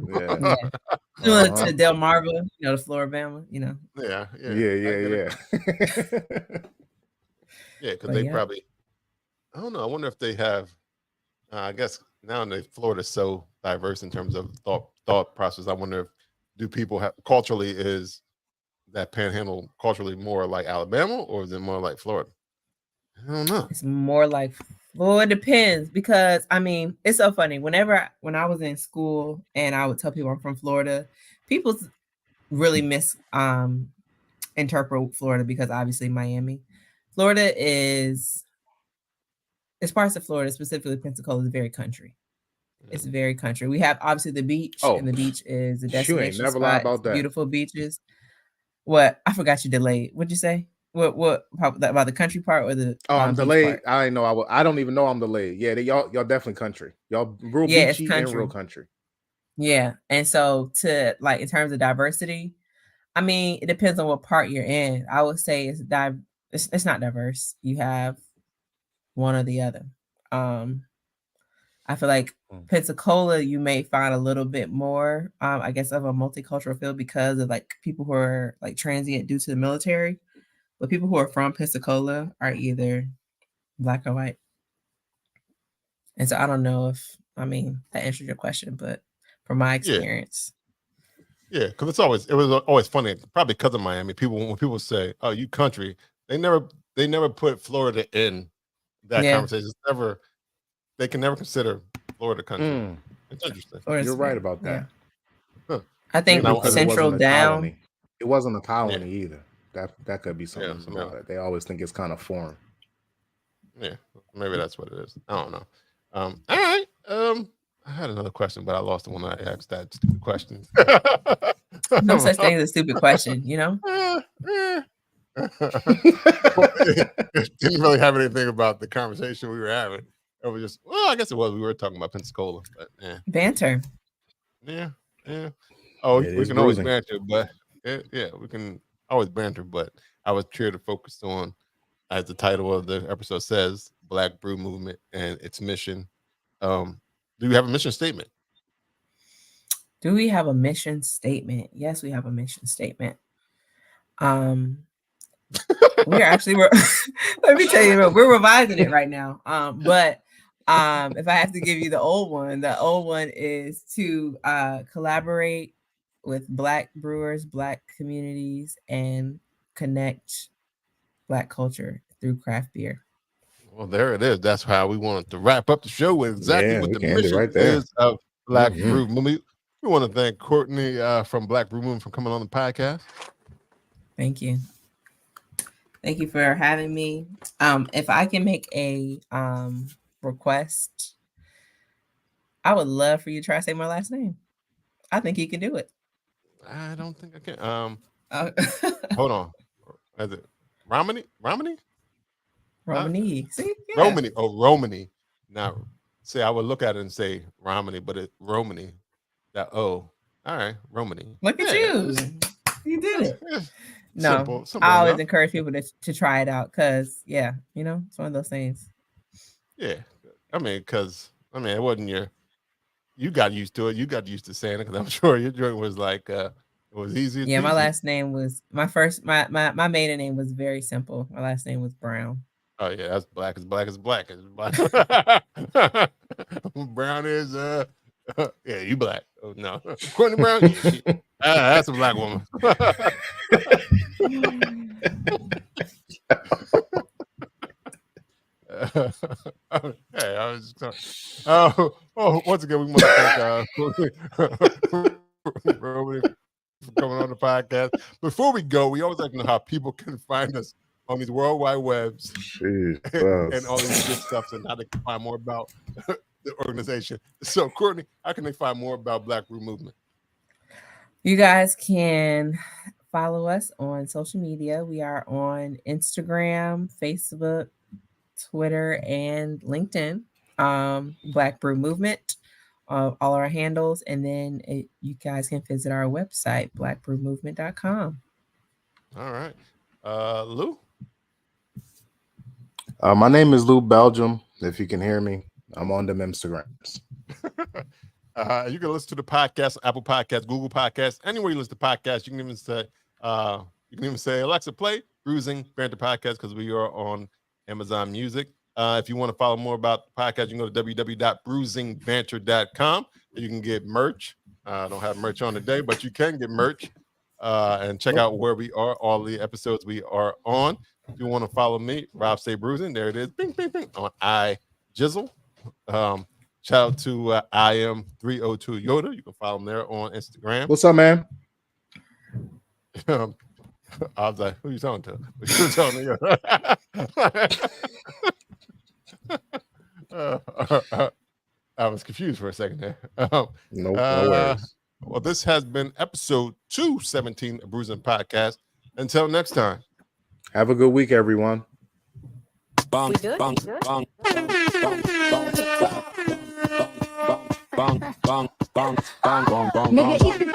[SPEAKER 5] To Del Marva, the Floribama,
[SPEAKER 2] Yeah.
[SPEAKER 1] Yeah, because they probably, I don't know. I wonder if they have. I guess now Florida's so diverse in terms of thought process. I wonder if people have culturally, is that panhandle culturally more like Alabama or is it more like Florida? I don't know.
[SPEAKER 5] It's more like, well, it depends, because I mean, it's so funny. When I was in school and I would tell people I'm from Florida, people really interpret Florida because obviously Miami. Florida is parts of Florida, specifically Pensacola, is very country. It's very country. We have obviously the beach, and the beach is a destination.
[SPEAKER 2] You ain't never lied about that.
[SPEAKER 5] Beautiful beaches. What? I forgot you delayed. What'd you say? What about the country part or the?
[SPEAKER 2] Oh, I'm delayed. I know. I don't even know I'm delayed. Yeah, y'all definitely country. Y'all real beachy and real country.
[SPEAKER 5] Yeah, and so to like in terms of diversity, I mean, it depends on what part you're in. I would say it's not diverse. You have one or the other. I feel like Pensacola, you may find a little bit more, I guess, of a multicultural feel because of like people who are like transient due to the military. But people who are from Pensacola are either Black or white. And so I don't know if, that answered your question, but from my experience.
[SPEAKER 1] Yeah, because it was always funny, probably because of Miami. When people say, "Oh, you country," they never put Florida in that conversation. It's never, they can never consider Florida country. It's interesting.
[SPEAKER 2] You're right about that.
[SPEAKER 1] Yeah. Huh.
[SPEAKER 5] I think Central down.
[SPEAKER 2] It wasn't a colony either. That could be something about it. They always think it's kind of foreign.
[SPEAKER 1] Yeah, maybe that's what it is. I don't know. All right. I had another question, but I lost the one I asked. That stupid question.
[SPEAKER 5] No such thing as a stupid question,
[SPEAKER 1] It didn't really have anything about the conversation we were having. It was just, well, I guess it was. We were talking about Pensacola, but
[SPEAKER 5] Banter.
[SPEAKER 1] Yeah. Oh, we can always banter, but we can always banter. But I was here to focus on, as the title of the episode says, Black Brew Movement and its mission. Do you have a mission statement?
[SPEAKER 5] Do we have a mission statement? Yes, we have a mission statement. We're actually let me tell you, we're revising it right now. But if I have to give you the old one is to collaborate with Black brewers, Black communities, and connect Black culture through craft beer.
[SPEAKER 1] Well, there it is. That's how we wanted to wrap up the show with exactly what the mission
[SPEAKER 2] right there.
[SPEAKER 1] is of Black Brew Movement. We want to thank Courtney from Black Brew Movement for coming on the podcast.
[SPEAKER 5] Thank you. Thank you for having me. If I can make a request, I would love for you to try to say my last name. I think you can do it.
[SPEAKER 1] I don't think I can. Hold on. Is it Romany?
[SPEAKER 5] See? Yeah.
[SPEAKER 1] Romany. Oh, Romany. Now, see, I would look at it and say Romany, but it's Romany. That all right, Romany.
[SPEAKER 5] Look at you. You did it. No,
[SPEAKER 1] simple
[SPEAKER 5] I always
[SPEAKER 1] enough.
[SPEAKER 5] encourage people to try it out because, it's one of those things.
[SPEAKER 1] Yeah. It wasn't you got used to it. You got used to saying it because I'm sure your joint was like, it was easy.
[SPEAKER 5] Yeah, my last name was, my maiden name was very simple. My last name was Brown.
[SPEAKER 1] Oh, yeah, that's black as black. Brown is, yeah, you black. Oh, no. Courtney Brown, that's a black woman. Hey, I was just once again, we want to thank Roman for coming on the podcast. Before we go, we always like to know how people can find us on these worldwide webs and all these good stuff, and how they can find more about the organization. So, Courtney, how can they find more about Black Brew Movement?
[SPEAKER 5] You guys can follow us on social media. We are on Instagram, Facebook, Twitter, and LinkedIn. Black Brew Movement, all our handles, and then you guys can visit our website, blackbrewmovement.com.
[SPEAKER 1] All right. Lou?
[SPEAKER 2] My name is Lou Belgium. If you can hear me, I'm on them Instagrams.
[SPEAKER 1] You can listen to the podcast, Apple Podcasts, Google Podcasts, anywhere you listen to podcasts. You can even say, Alexa, play Bruising Banter Podcast, because we are on Amazon Music. If you want to follow more about the podcast, you can go to www.bruisingbanter.com. You can get merch. I don't have merch on today, but you can get merch and check out where we are, all the episodes we are on. If you want to follow me, Rob Say Bruising, there it is, bing, bing, bing, on iJizzle. Shout out to I am 302 Yoda. You can follow him there on Instagram.
[SPEAKER 2] What's up, man?
[SPEAKER 1] I was like, who are you talking to? You were talking to I was confused for a second there.
[SPEAKER 2] No worries.
[SPEAKER 1] Well, this has been episode 217 of Bruising Podcast. Until next time.
[SPEAKER 2] Have a good week, everyone.
[SPEAKER 6] Bang, bang, bang, bang, bang, bang, bang, bang, bang, bang, bang, bang, bang, bang, bang.